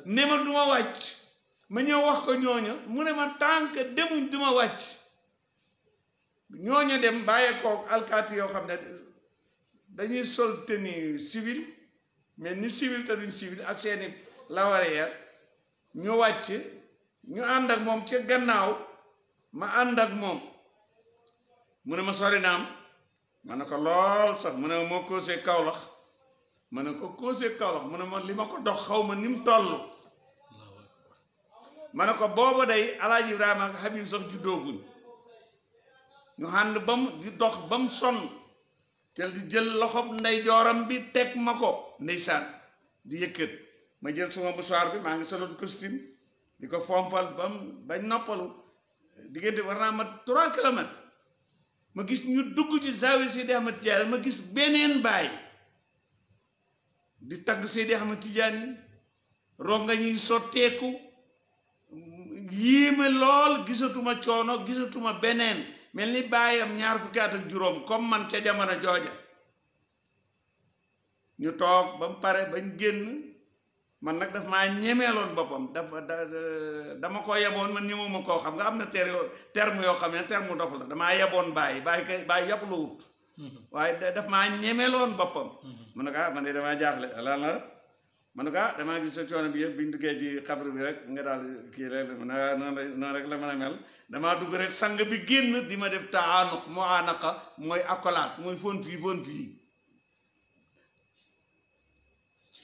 ne ma du ma wàcc ma ñëw wax ko ñooña mu ne ma tànk demuñ du ma wàcc ñooña dem bàyyee koog alkaati yoo xam ne dañuy sol tenue civil mais ni civil te duñ civil ak seeni lawareer ñu wàcc ñu ànd ak moom ca gannaaw ma ànd ak moom mu ne ma sori naam ma ne ko lool sax mu ne ma moo koosee Kawlax ma ne ko koosee Kawlax mu ne ma li ma ko dox xaw ma ni mu toll ma ne ko booba day Alaaji Ibrahima ak Habib sax juddooguñ ñu ànd ba mu di dox ba mu sonn te di jël loxob ndeyjooram bi teg ma ko ndeysaan di yëkkat ma jël sama musuwaar bi maa ngi soloon costume di ko fompal bañ noppalu diggante war naa ma 3 kilomètres ma gis ñu dugg ci Zawiya Seydi Ahmad Tidiane ma gis beneen baay di tagg Seydi Ahmad Tidiane ronga ñuy sotteeku yéeme lool gisatuma coono gisatuma beneen mel ni baayam ñaar fukki at ak juróom comme man ca jamono jooja ñu toog ba mu pare bañ génn man nag daf maa ñemeeloon boppam dama ko yeboon man ñemuma koo xam nga am na terme yoo xam ne terme dof la damaa yeboon bàyyi yàpp la wut waaye daf maa ñemeeloon boppam mu ne ko man de damaa jaaxle lan la ma ne ko damaa gis sa coono bi yëpp biñ duggee ci xabru bi rek nga daal kii rek noonu rek la mën a mel damaa dugg rek sang bi génn di ma def taanuq mu anaqa mooy accolade mooy fon fii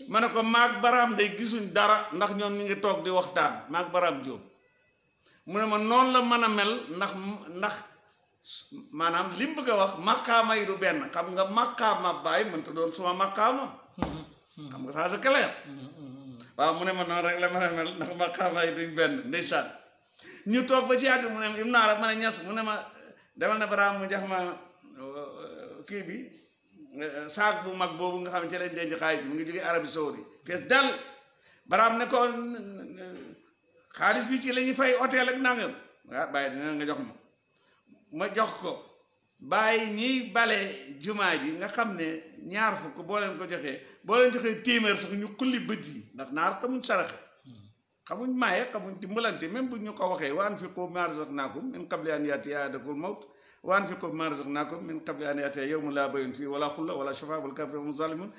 ma ne ko maag baraam day gisuñ dara ndax ñoom ñu ngi toog di waxtaan maag baraam Jóob mu ne ma noonu la mën a mel ndax maanaam li mu bëgg a wax maqaama yi du benn xam nga maqaama baay mënta doon suma maqaama xam nga ça c'est clair waaw mu ne ma noonu rek la mën a mel ndax maqaama yi duñ benn ndeysaan ñu toog ba ci yàgg mu ne im naara ma ne ñas mu ne ma demal na baraam mu jox ma kii bi saak bu mag boobu nga xam ne ci lañ denc xaalis bi mu ngi jógee Arabie Saoudi fees dal baraam ne ko xaalis bi ci la ñuy fay hôtel ak nangam waaw bàyyi dina nga jox ma jox ko bàyyi ñiy bale jumaa ji nga xam ne ñaar fukk boo leen joxee téeméer sax ñu kulli bët yi ndax naar xamuñ saraxe xamuñ maaye xamuñ dimbalante même bu ñu ko waxee wa anfiqu mimmaa razaqnaakum min qabli an ya'tiya ahadakumul mawt wa anfiqu mimmaa razaqnaakum min qabli an ya'tiya yawmun laa bay'un fiihi wa laa xullatun wa laa shafaa'atun wal kaafiruuna humu zaalimuun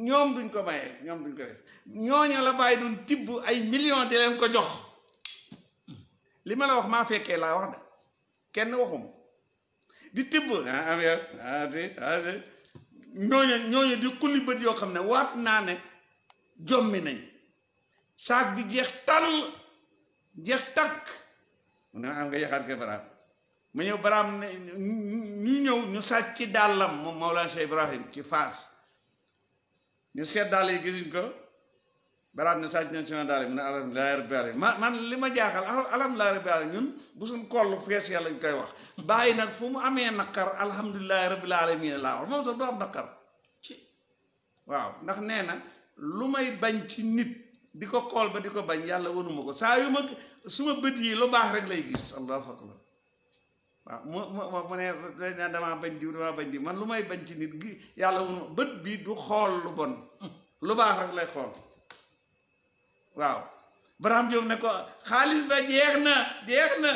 ñoom duñ ko maye ñoom duñ ko def ñooñu la bàyyi doon tibb ay millions di leen ko jox li ma la wax maa fekkee laa wax de kenn waxuma di tibb ñooñu di kulli bët yoo xam ne waat naa ne jommi nañ saak bi jeex tàll jeex takk mu ne am nga yaxaat ke baraam mu ñëw baraam ne ñu ñëw ñu sàcc ci dàllam moom Mawlana Cheikh Ibrahim ci Faas ñu seet dàll yi gisuñ ko baraam ne sàcc nañ seen dàll yi mu ne alhamdulillahi rabbil alamin man li ma jaaxal alhamdulillahi rabbil alamin ñun bu suñ kollu fees yàlla ñu koy wax bàyyi nag fu mu amee naqar alhamdulillahi rabbil alamin laa wax moom sax du am naqar ci waaw ndax nee na lu may bañ ci nit di ko xool ba di ko bañ yàlla wanuma ko saa yu ma suma bët yi lu baax rek lay gis allahu akbar waaw mu ne damaa bañ diw man lu may bañ ci nit gi yàlla wanuma bët bi du xool lu bon lu baax rek lay xool waaw Barham Diop ne ko xaalis ba jeex na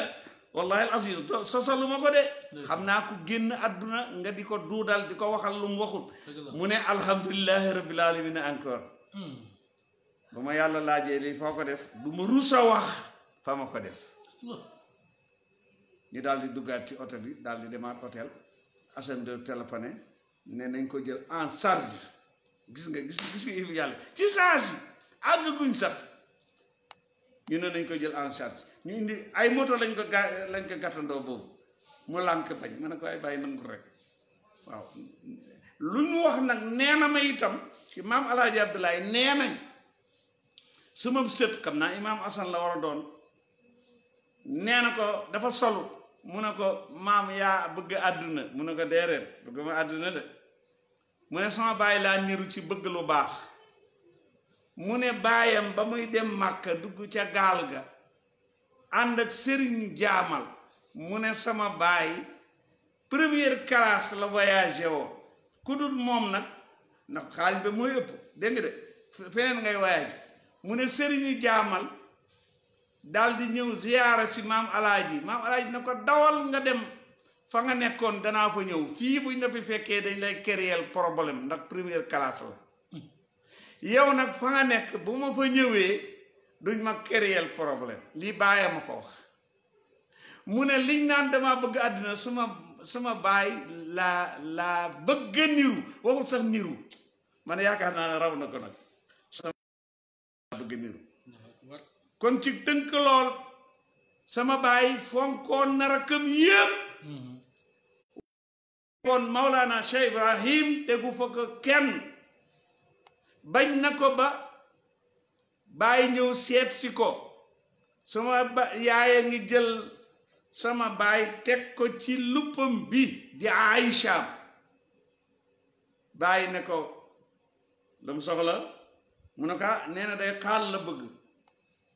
wallahi al azim sosalu ma ko de xam naa ku génn àdduna nga di ko duudal di ko waxal lu mu waxut mu ne alhamdulillahi rabbil alamin encore bu ma yàlla laajee lii foo ko def du ma rusa wax fa ma ko def ñu daal di duggaat ci oto bi daal di demaat hôtel Assane de téléphoné ne nañ ko jël en charge gis nga yàlla ci saa si àgguñ sax ñu ne nañ ko jël en charge ñu indi ay moto lañ ko gàttandoo boobu mu lànk bañ ma ne ko ay bàyyi nangu rek waaw lu ñu wax nag nee na ma itam ci maam Alaaji Abdoulaye nee nañ suma sët xam naa imaam Asan la war a doon nee na ko dafa solu mu ne ko maam yaa bëgg àdduna mu ne ko déedéet bëgg ma àdduna de mu ne sama baay laa niru ci bëgg lu baax mu ne baayam ba muy dem Màkka dugg ca gaal ga ànd ak sëriñ jaamal mu ne sama baay première classe la voyagé woo ku dul moom nag ndax xaalis ba mooy ëpp dégg nga de feneen ngay voyagé mu ne sëriñu jaamal daal di ñëw ziyaara si maam alaaji na ko dawal nga dem fa nga nekkoon danaa fa ñëw fii buñ la fi fekkee dañ lay créer problème ndax première classe la yow nag fa nga nekk bu ma fa ñëwee duñ ma créer problème lii bàyyi ma ko wax mu ne liñ naan dama bëgg àddina sama baay laa bëgg a niru waxul sax niru man yaakaar naa ne raw na ko nag sama bëgg a niru kon ci tënk lool sama baay fonkoon na rakkam yépp kon Maulana Cheikh Ibrahim tegu fa ko kenn bañ na ko ba baay ñëw seet si ko sama yaaya ngi jël sama baay teg ko ci luppam bi di Aïcha baay ne ko lu mu soxla mu ne ko nee na day xaal la bëgg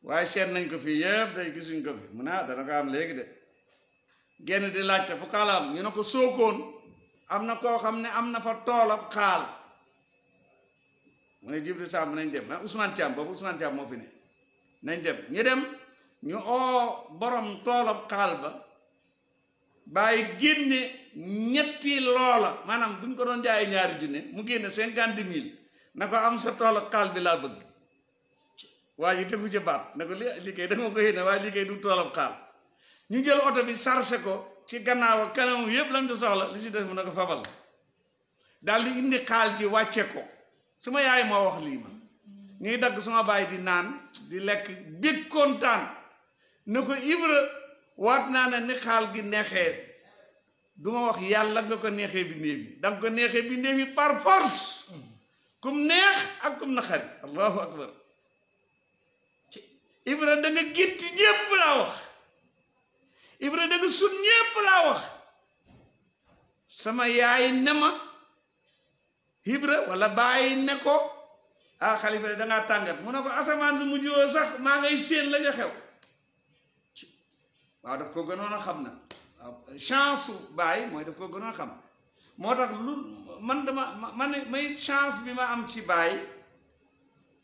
waaye seet nañ ko fii yëpp day gisuñ ko fi mu ne dana ko am léegi de genn di laajte fu xaal am ñu ne ko Sokone am na koo xam ne am na fa toolab xaal mu ne Jibril Samb nañ dem mais Ousmane Thiam boobu Ousmane Thiam moo fi ne nañ dem ñu dem ñu oo borom toolab xaal ba bàyyi génne ñetti loola maanaam bu ñu ko doon jaayee ñaari junne mu génne 50,000 na ko am sa toolab xaal bi laa bëgg waaye yi tegu ci baat na ko li kay da nga ko yéene waaye li kay du toolab xaal ñu jël oto bi chargé ko ci gannaaw ak kanam yëpp lañ ko soxla li ci def mu ne ko fabal daal di indi xaal ji wàcce ko suma yaay moo wax lii ma ñuy dagg suma baay di naan di lekk bég kontaan ne ko Ibra waat naa ne ni xaal gi neexee du ma wax yàlla nga ko neexee bindéef yi danga ko neexee bindéef yi par force kum neex ak kum naqari allahu akbar Ibra da nga gétti ñépp laa wax Ibra da nga sun ñépp laa wax sama yaay ne ma Ibra wala bàyyi ne ko xalifa de da ngaa tàngat mu ne ko asamaan su mujj woo sax maa ngay séen la ca xew waaw daf ko gënoon a xam na waaw chance su bàyyi mooy daf ko gënoon a xam moo tax lu man dama may chance bi ma am ci bàyyi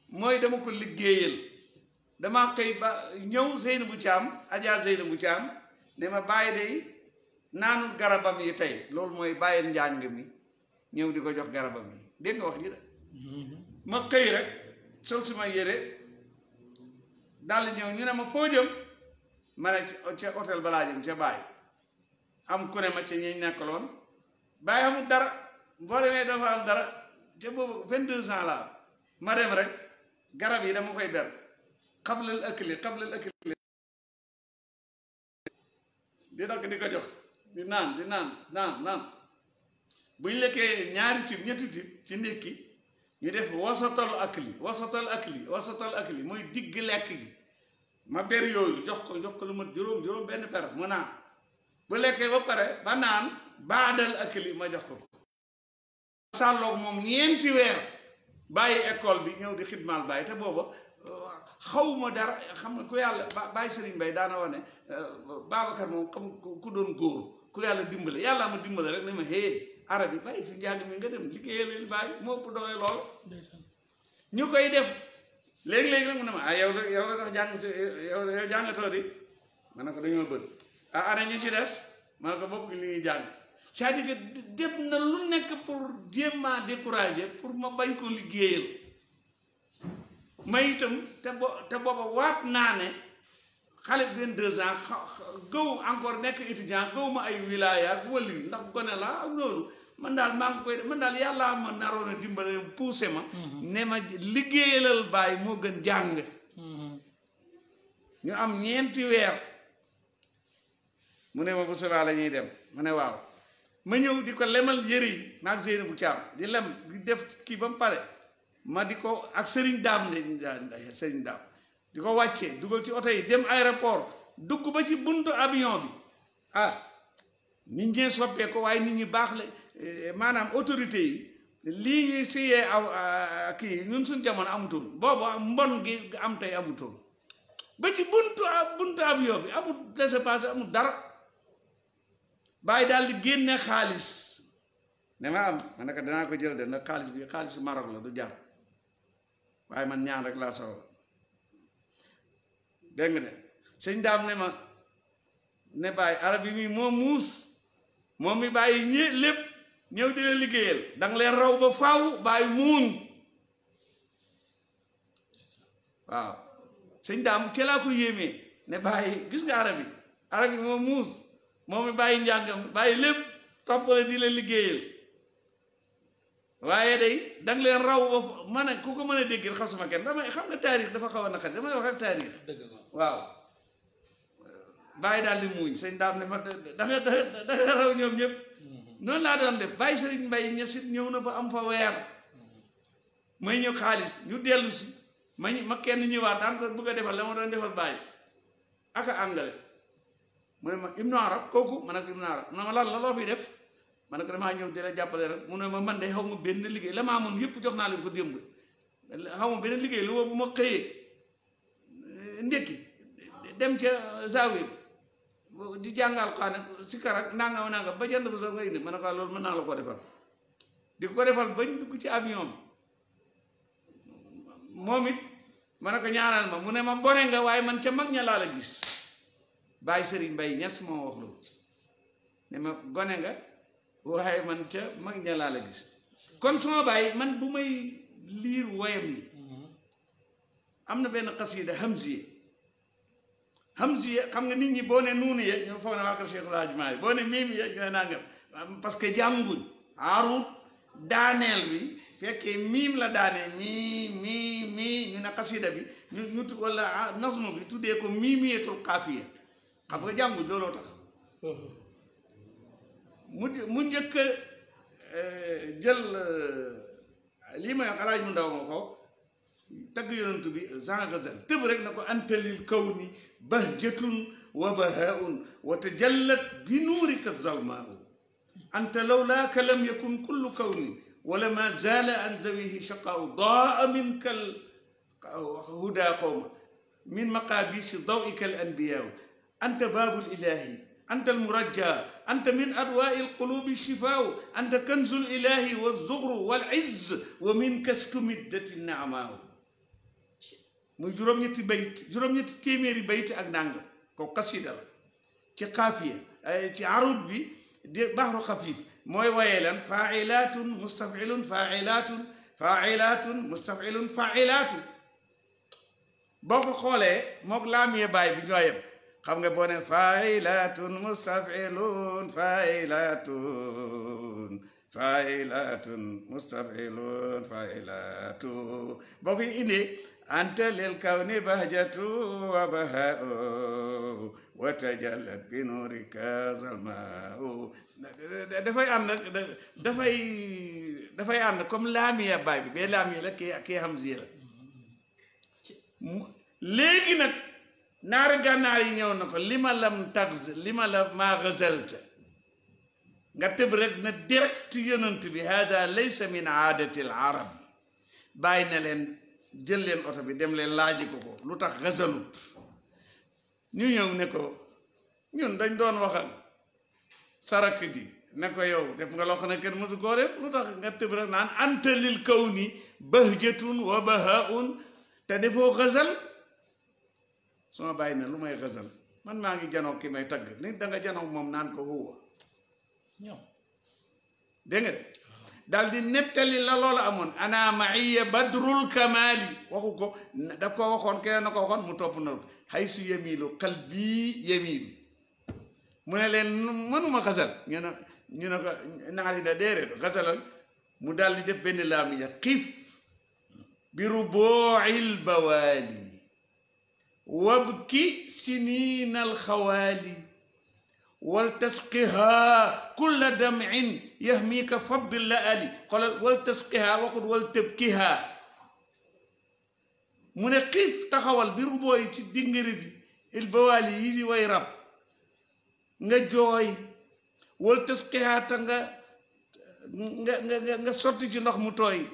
mooy dama ko liggéeyal dama xëy ba ñëw Seynabou Thiam Adja Seynabou Thiam ne ma bàyyi day naanul garabam yi tey loolu mooy bàyyil njàng mi ñëw di ko jox garabam yi dégg nga wax ji de ma xëy rek sol suma yére daldi ñëw ñu ne ma foo jëm ma ne ca hôtel balaa jëm ca bàyyi am ku ne ma ca ñi nekkaloon bàyyi amul dara boo demee dafa am dara ca boobu 22 ans la ma dem rek garab yi dama koy ber xablal ëkkli di dakk di ko jox di naan buñ lekkee ñaari tib ñetti tib ci ndékki ñu def wasatal akli mooy digg lekk gi ma ber yooyu jox ko lu mat juróom benn per mu naan bu lekkee ba pare ba naan baadal akli ma jox ko sàlloog moom 4 weer bàyyi école bi ñëw di xidmaal bàyyi te booba xawma dara xam nga ku yàlla bàyyi Serigne Mbaye daana wax ne Babacar moom xam ku doon góor ku yàlla dimbale yàlla ma dimbale rek ne ma arab yi bàyyi fi njàng mi nga dem liggéeyal bàyyi moo ëpp doole lool ñu koy def léegi-léegi nag mu ne ma yow la tax jàng yow jàngatoo di ma ne ko dañoo bëgg ana ñu ci des ma ne ko bokk li ñuy jàng c'est-à-dire que def na lu nekk pour jéem a décourager pour ma bañ ko liggéeyal may itam te booba waat naa ne xale 22 ans gëw encore nekk étudiant gëw ma ay wilaya ak wàllu yi ndax gone la ak loolu man daal maa ngi koy man daal yàlla ma naroon a dimbale poussé ma ne ma liggéeyalal bàyyi moo gën jàng ñu am 4 weer mu ne ma bu subaa la ñuy dem ma ne waaw ma ñëw di ko lemal yëre yi maag Seynabou Thiam di lem di def kii ba mu pare ma di ko ak Serigne Dame di ko wàccee dugal ci oto yi dem aéroport dugg ba ci buntu avion bi nit ñee soppee ko waaye nit ñi baax la maanaam autorité yi lii ñuy siyee kii ñun suñ jamono amutoon boobu mbon gi am tey amutoon ba ci buntu avion bi amul laissez-passer amul dara bàyyi daal di génne xaalis ne ma am ma ne ko danaa ko jël de nag xaalis bi xaalisu Maroc la du jar waaye man ñaan rek laa soxla dégg nga de sëñ daam ne ma ne bàyyi arab yi moo muus moom mi bàyyi lépp ñëw di leen liggéeyal danga leen raw ba faaw bàyyi muuñ waaw sëñ daam ci laa ko yéemee ne bàyyi gis nga arab yi arab yi moom muus moom mi bàyyi njàngam bàyyi lépp toppale di la liggéeyal waaye day danga leen raw ba mën a ku ko mën a dégg xasuma kenn damay xam nga taarix dafa xaw a naqari damay wax rek taarix waaw bàyyi daal di muuñ sëñ daam ne ma danga raw ñoom ñëpp noonu laa doon def bàyyi sëriñ mbay ñesit ñëw na ba am fa weer may ñëw xaalis ñu dellu si ma kenn ñëwaat daan ko bëgg a defal la ma doon defal bàyyi aka angale mu ne ma ibnu arab kooku ma ne ko ibnu arab mu ne ma lan la loo fi def ma ne ko damaa ñëw di la jàppale rek mu ne ma man de xaw ma benn liggéey la maa amoon yëpp jox naa leen ko démb xaw ma benn liggéey lu ma bu ma xëyee ndékki dem ca zawiya di jàngal xaane sikkar ak nangam nangam ba jënd ba soo nga indi ma ne ko loolu mën naa la ko defal di ko defal bañ dugg ci avion bi moom it ma ne ko ñaanal ma mu ne ma gone nga waaye man ca mag ña laa la gis bàyyi sëriñ Mbay Ñas moo wax loolu ne ma gone nga waaye man ca mag ña laa la gis kon suma bàyyi man bu may liir woyam yi am na benn xasida hamziya xam nga nit ñi boo ne nuunu ye ñu foog ne waa kër Cheikh El Hadj Malick boo ne miim ye ñooy nangam parce que jànguñ aarut daaneel bi fekkee miim la daanee mii ñu ne xasida bi ñu wala nasmu bi tuddee ko miimiyetul xaafiya xam nga jànguñ looloo tax mu njëkk jël lii may wax alaaj mu ndaw ma ko tagg yonent bi Jean Gazal tëb rek na ko antalil kawni bahjatun wa bahaun wa tajallat bi nuurika zalmaa anta lawlaaka lam yakun kullu kawni wala ma zaala an zawihi shaqaaw daa minka al huda qawma min maqaabisi dawika al anbiyaa anta baabul ilaahi anta al murajja anta min adwaa'i al quluubi shifaaw anta kanzul ilaahi wa zughru wal izz wa minka stumiddat an ni'amaaw muy juróom-ñetti bayt juróom-ñetti téeméeri bayt ak nangam ko xasida la ci xaafiya ci arut bi di baxru xafiif mooy waye lan faa'ilaatun mustaf'ilun faa'ilaatun mustaf'ilun faa'ilaatun boo ko xoolee mook laamiye baay bi ñooyem xam nga boo ne faa'ilaatun mustaf'ilun faa'ilaatun mustaf'ilun faa'ilaatun boo koy indee anta lil kawni bahjatu wa bahaa'u wa tajallat bi nuurika zalmaa'u dafay ànd comme laamiya baay bi bee laamiya la kii hamziya la léegi nag naari gànnaar yi ñëw na ko lima la maa gazalta nga tëb rek na direct yonent bi hada laysa min aadati al arabi bàyyi na leen jël leen oto bi dem leen laaji ko lu tax gazalut ñu ñëw ne ko ñun dañ doon waxal sarak ji ne ko yow def nga loo xam ne kenn mësu koo def lu tax nga tëb rek naan anta lil kawni bahjatun wa bahaun te defoo gazal suma bàyyi na lu may gazal man maa ngi janoo ki may tagg nit da nga janoo moom naan ko huwa ñoom dégg nga de daal di nettali la loolu amoon ana maiya badrul kamali waxu ko daf ko waxoon keneen na ko waxoon mu topp na xay su yemilu qalbi yemilu mu ne leen mënuma xasal ñu ne ko naari da déedéet xasalal mu daal di def benn laamiya xiif bi rubuil bawaali wabki sinina alxawaali wal tasqiha kulla dam'in yahmika fadl la ali xoolal wal tasqiha waxut wal tëbkiha mu ne xiif taxawal bi ruboo yi ci dingari bi il bawaali yi di way rab nga jooy wal tasqiha ta nga sotti ci ndox mu tooy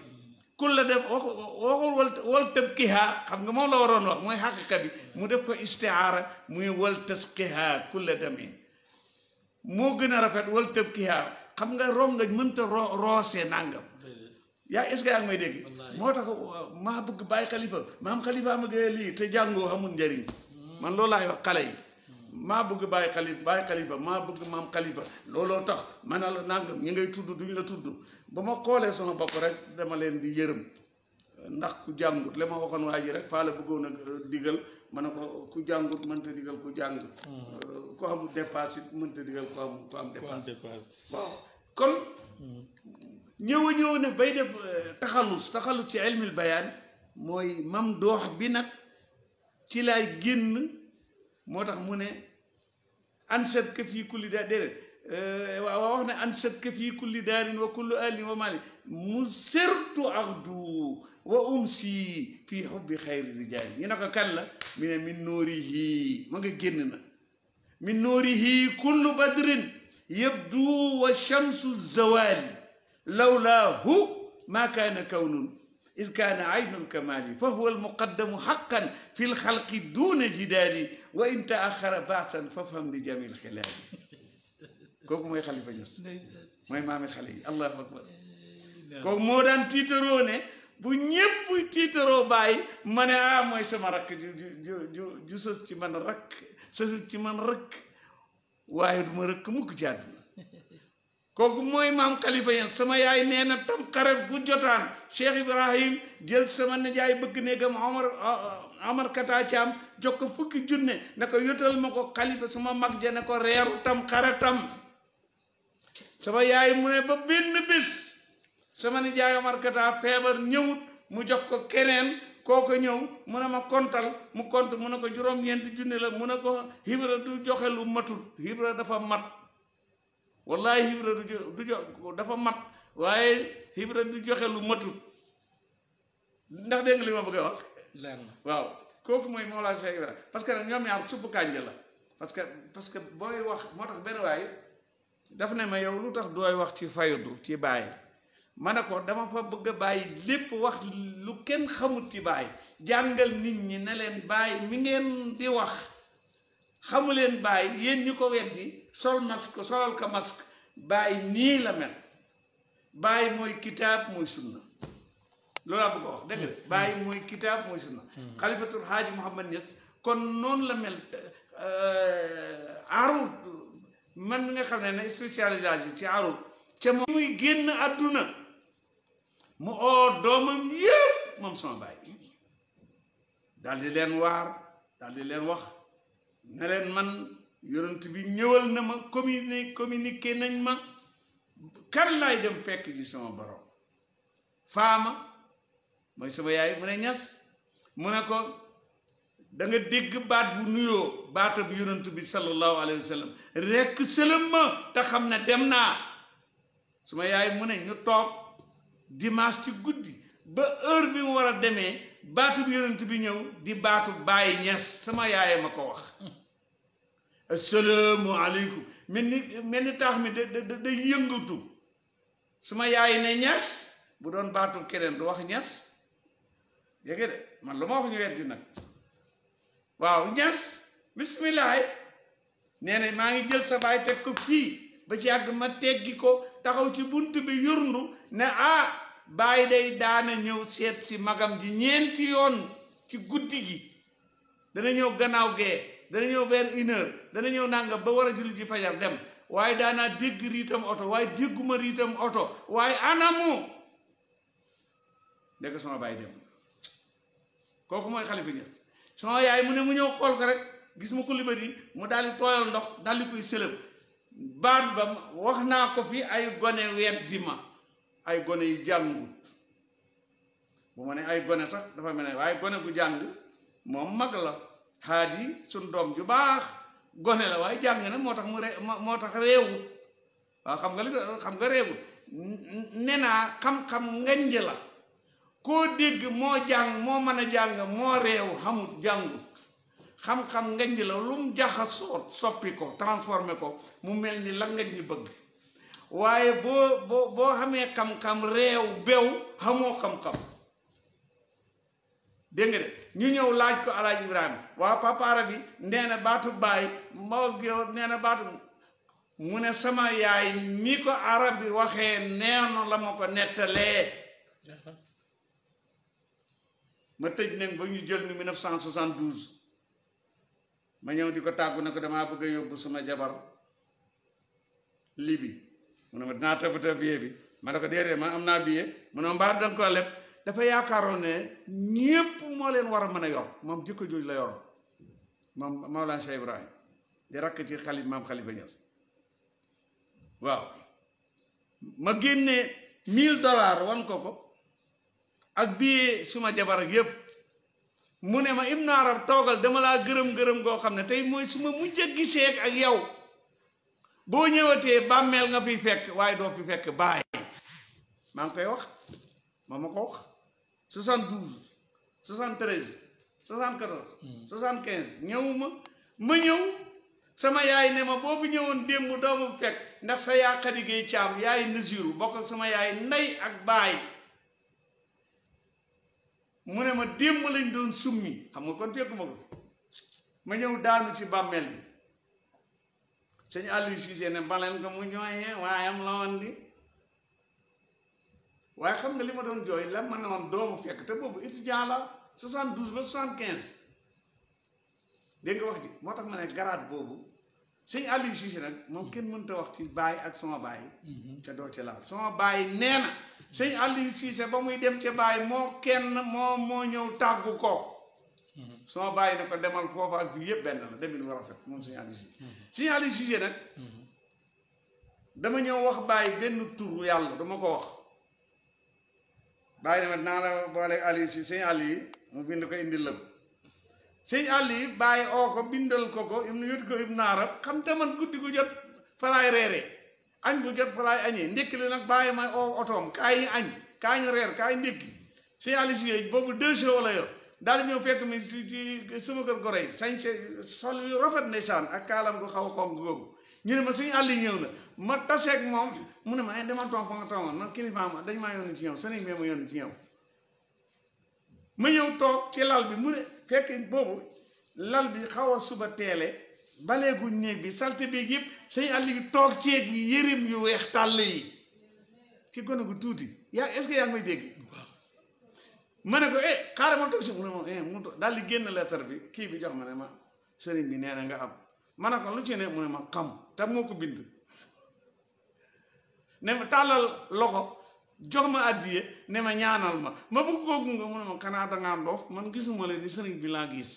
kulla dem waxul wal tëbkiha xam nga moom la waroon wax mooy xaqiqa bi mu def ko istiaara muy wal tasqiha kulla dam'in moo gën a rafet wal tëb ki yaa xam nga rongañ mënta roose nangam yaa est-ce que yaa ngi may dégg moo tax maa bëgg bàyyi xalifa maam xalifa ma gën lii te jàngoo xamul njëriñ man loolu laay wax xale yi maa bëgg bàyyi xalifa maa bëgg maam xalifa looloo tax man la nangam ñi ngay tudd duñ la tudd ba ma xoolee sama bopp rek dama leen di yërëm ndax ku jàngut la ma waxoon waa ji rek faa la bëggoon a digal ma ne ko ku jàngut mënta digal ku jàng ku am dépasse it mënta digal ku am dépasse waaw kon ñëw ne bay def taxalus ci ilmil bayaan mooy mam doox bi nag ci laay génn moo tax mu ne ansat ka fii kulli daa déedéet waaw wax ne ansat ka fii kulli daarin wa kullu alin wa mali mu sertu axdu wa umsi fii xubbi xayri rijaali ñu ne ko kan la mi ne min noorihi ma nga génn na min noorihi kullu badrin yabdu wa shamsu zawali lawlaahu ma kaana kawnun إذ كان عين الكمال فهو المقدم حقا في الخلق دون جدال وإن تأخر بعثا فافهم لجميع الخلال كوكو موي خليفة نياس موي مامي خلي الله أكبر كوكو مودان تيترو ne bu ñepp tiitaro bàyyi ma ne mooy sama rakk ju sës ci man rakk sësul ci man rakk waaye du ma rakk mukk ci àdduna kooku mooy maam Khalifa Niass sama yaay nee na tam xaret gu jotaan Cheikh Ibrahim jël sama nijaay bëgg néegam Omar Kata Thiam jox ko fukki junne ne ko yotal ma ko Khalifa sama mag ja ne ko reeru tam xaretam sama yaay mu ne ba benn bés sama nijaay Omar Kata feebar ñëwut mu jox ko keneen kooko ñëw mu ne ma kontal mu kont mu ne ko juróom-ñeenti junne la mu ne ko Ibra du joxe lu matul Ibra dafa mat wallahi Ibra du dafa mat waaye Ibra du joxe lu matut ndax dégg nga li ma bëgg a wax leer na waaw kooku mooy Mawlaa Cheikh Ibra parce que ñoom ñaar suppu kànja la parce que booy wax moo tax benn waay daf ne ma yow lu tax dooy wax ci faydu ci bàyyi ma ne ko dama fa bëgg a bàyyi lépp wax lu kenn xamut ci bàyyi jàngal nit ñi ne leen bàyyi mi ngeen di wax xamu leen bàyyi yéen ñi ko weddi sol masque solal ko masque bàyyi nii la mel bàyyi mooy kitaab mooy sunna loolu laa bëgg a wax dégg nga bàyyi mooy kitaab mooy sunna xalifatul haaji Mouhamad Niass kon noonu la mel arut man mi nga xam ne spécialisation ci arut ca moom muy génn àdduna mu oo doomam yëpp moom sama bàyyi daal di leen waar daal di leen wax ne leen man yonent bi ñëwal na ma communiqué nañ ma kan laay dem fekk ci sama borom faama mooy sama yaay mu ne Ñas mu ne ko da nga dégg baat bu nuyoo baatab yonent bi sallallahu alayhi wa sallam rekk sëlëm ma te xam ne dem naa sama yaay mu ne ñu toog dimanche ci guddi ba heure bi mu war a demee baatub yonent bi ñëw di baatu Baay Ñas sama yaay ma ko wax assalaamu aleykum mel ni taax mi da yëngatu suma yaay ne Ñas bu doon baatu keneen du wax Ñas yége de man lu ma wax ñu weddi nag waaw Ñas bismillaah nee na maa ngi jël sa baay teg ko fii ba ci àgg ma teggi ko taxaw ci bunt bi yurndu ne baay day daana ñëw seet si magam ji ñeenti yoon ci guddi gi dana ñëw gannaaw gee dana ñëw vers 1 heure dana ñëw nangam ba war a julli ji fajar dem waaye daanaa dégg riitam oto waaye dégguma riitam oto waaye anamu nekk sama baay dem kooku mooy Khalifa Niass sama yaay mu ne mu ñëw xool ko rek gis ma ko libati mu daal di tooyal ndox daal di koy sëlëb baat ba wax naa ko fi ay gone weddi ma ay gone yu jàngut bu ma ne ay gone sax dafa mel ne waaye gone gu jàng moom mag la Haadi suñ doom ju baax gone la waaye jàng na moo tax moo tax réewut waaw xam nga réewut nee naa xam-xam ngañ la koo dégg moo jàng moo mën a jàng moo réew xamut jàngut xam-xam ngañ la lu mu jaxasoot soppi ko transformé ko mu mel ni la ngañ ñi bëgg waaye boo xamee xam-xam réew bew xamoo xam-xam dégg nga de ñu ñëw laaj ko alaaj Ibrahima waaw papaara bi nee na baatu baay moo nee na baatu mu ne sama yaay ni ko arab bi waxee neenu la ma ko nettalee ma tëj nag ba ñu jël ni 1972 ma ñëw di ko tàggu ne ko damaa bëgg a yóbbu sama jabar Libi mu ne ma dinaa tëbata billet bi ma ne ko déedéet man am naa billet mu ne ma mbaa danga ko leb dafa yaakaaroon ne ñépp moo leen war a mën a yor moom jikko jooju la yor moom Mawlana Cheikh Ibrahim di rakk ci maam Khalifa Niass waaw ma génne $1000 wan ko ak bii suma jabar ak yépp mu ne ma Ibn Arab toogal dama laa gërëm goo xam ne tey mooy suma mujj a gisee ak yow boo ñëwatee bàmmeel nga fi fekk waaye doo fi fekk baay maa ngi koy wax ma ko wax 72 73 74 75 ñëwuma ma ñëw sama yaay ne ma boo fi ñëwoon démb doo ma fekk ndax sa yaa xadigéey caam yaay Nasiru bokk ak sama yaay ndey ak baay mu ne ma démb lañ doon summi xam nga kon fekkuma ko ma ñëw daanu ci bàmmeel bi sëñ Aliou Cissé ne baleen ko mu ñooyee waayam la woon di waaye xam nga li ma doon jooy la ma ne woon doomu fekk te boobu étudiant la 72 ba 75 dégg nga wax ji moo tax ma ne garaat boobu sëñ Aliou Cissé nag moom kenn mënta wax ci baay ak sama baay te doo ci laal sama baay nee na sëñ Aliou Cissé ba muy dem ca baay moo ñëw tàggu ko sama baay ne ko demal foofa ak fii yëpp benn la demin war a rafet moom sëñ Aliou Cissé sëñ Aliou Cissé nag dama ñëw wax baay benn tur yàlla dama ko wax bàyyi na ma dinaa la booleeg Aliou si sëñ Aliou mu bind ko indil la ko sëñ Aliou bàyyi oo ko bindal ko yut ko Ibn Arab xam te man guddi gu jot falaay reeree añ bu jot falaay añee ndékki li nag bàyyi may oo otoom kaay ñu añ kaay ñu reer kaay ndékki sëñ Aliou si boobu 2 jours la yor daal di ñëw fekk mi ci sama kër gore yi sañ sol yu rafet ndeysaan ak kaalam ko xaw a xonk googu ñu ne ma sëñ Aliou ñëw na ma taseeg moom mu ne ma demal toog fa nga toogoon man kilifa ma dañ maa yónni ci ñëw sëriñ bi ma yónni ci ñëw ma ñëw toog ci lal bi mu ne fekk boobu lal bi xaw a suba teele baleeguñ néeg bi salte bi yëpp sëñ Aliou toog ceeg yërim yu weex tàll yi ci gone gu tuuti est-ce que yaa ngi may dégg ma ne ko xaaral ma toog si mu ne ma daal di génn lettre bi kii bi jox ma ne ma sëriñ bi nee na nga am ma ne ko lu ci ne mu ne ma xam te moo ko bind ne ma tàllal loxo jox ma addiye ne ma ñaanal ma bëgg kooku nga mu ne ma xanaa dangaa doof man gisuma leen di sëriñ bi laa gis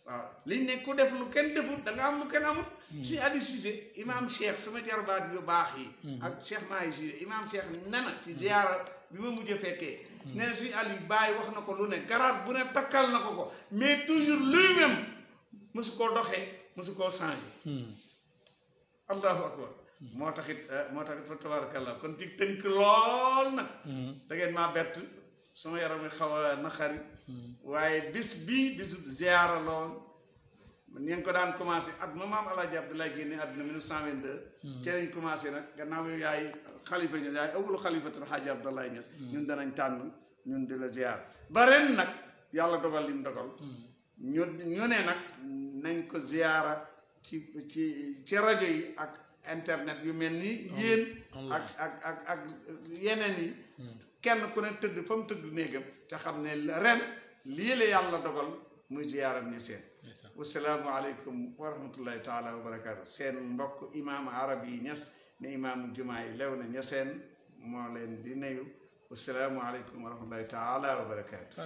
waaw liñ ne ku def lu kenn defut da nga am lu kenn amut si Aliou Cissé imam Cheikh sama jarbaat yu baax yi ak Cheikh Mahi Cissé imam Cheikh nena ci ziyaara bi ma mujj fekkee nee na si Aliou Baye wax na ko lu ne garaat bu ne takkal na ko mais toujours lui-même mosu koo doxee mosu koo changé allahu akbar moo taxit fa tabarakallah kon ci tënk lool nag da ngeen maa bett sama yaram mi xaw a naqari waaye bis bisu ziyaara lool ñu ngi ko daan commencé at ma maam Alaaji Abdoulaye génne àdduna 1922 ci lañ commencé nag gannaaw yow yaay xalifa ñu yaay awulu xalifatul Xaaji Abdoulaye Niass ñun danañ tànn ñun di la ziyaar ba ren nag yàlla dogal lim dogal ñu ne nag nañ ko ziyaara ci rajo yi ak internet yu mel ni yéen ak yeneen yi kenn ku ne tëdd fa mu tëdd néegam te xam ne ren lii la yàlla dogal muy ziyaaram ñi seen wasalaamu aleykum wa rahmatullahi taala wa barakaatu seen mbokk imaam Arabi Niass ne imaamu jumaa yi lew na ñaseen moo leen di nuyu wasalaamu aleykum wa rahmatullahi taala wa barakaatu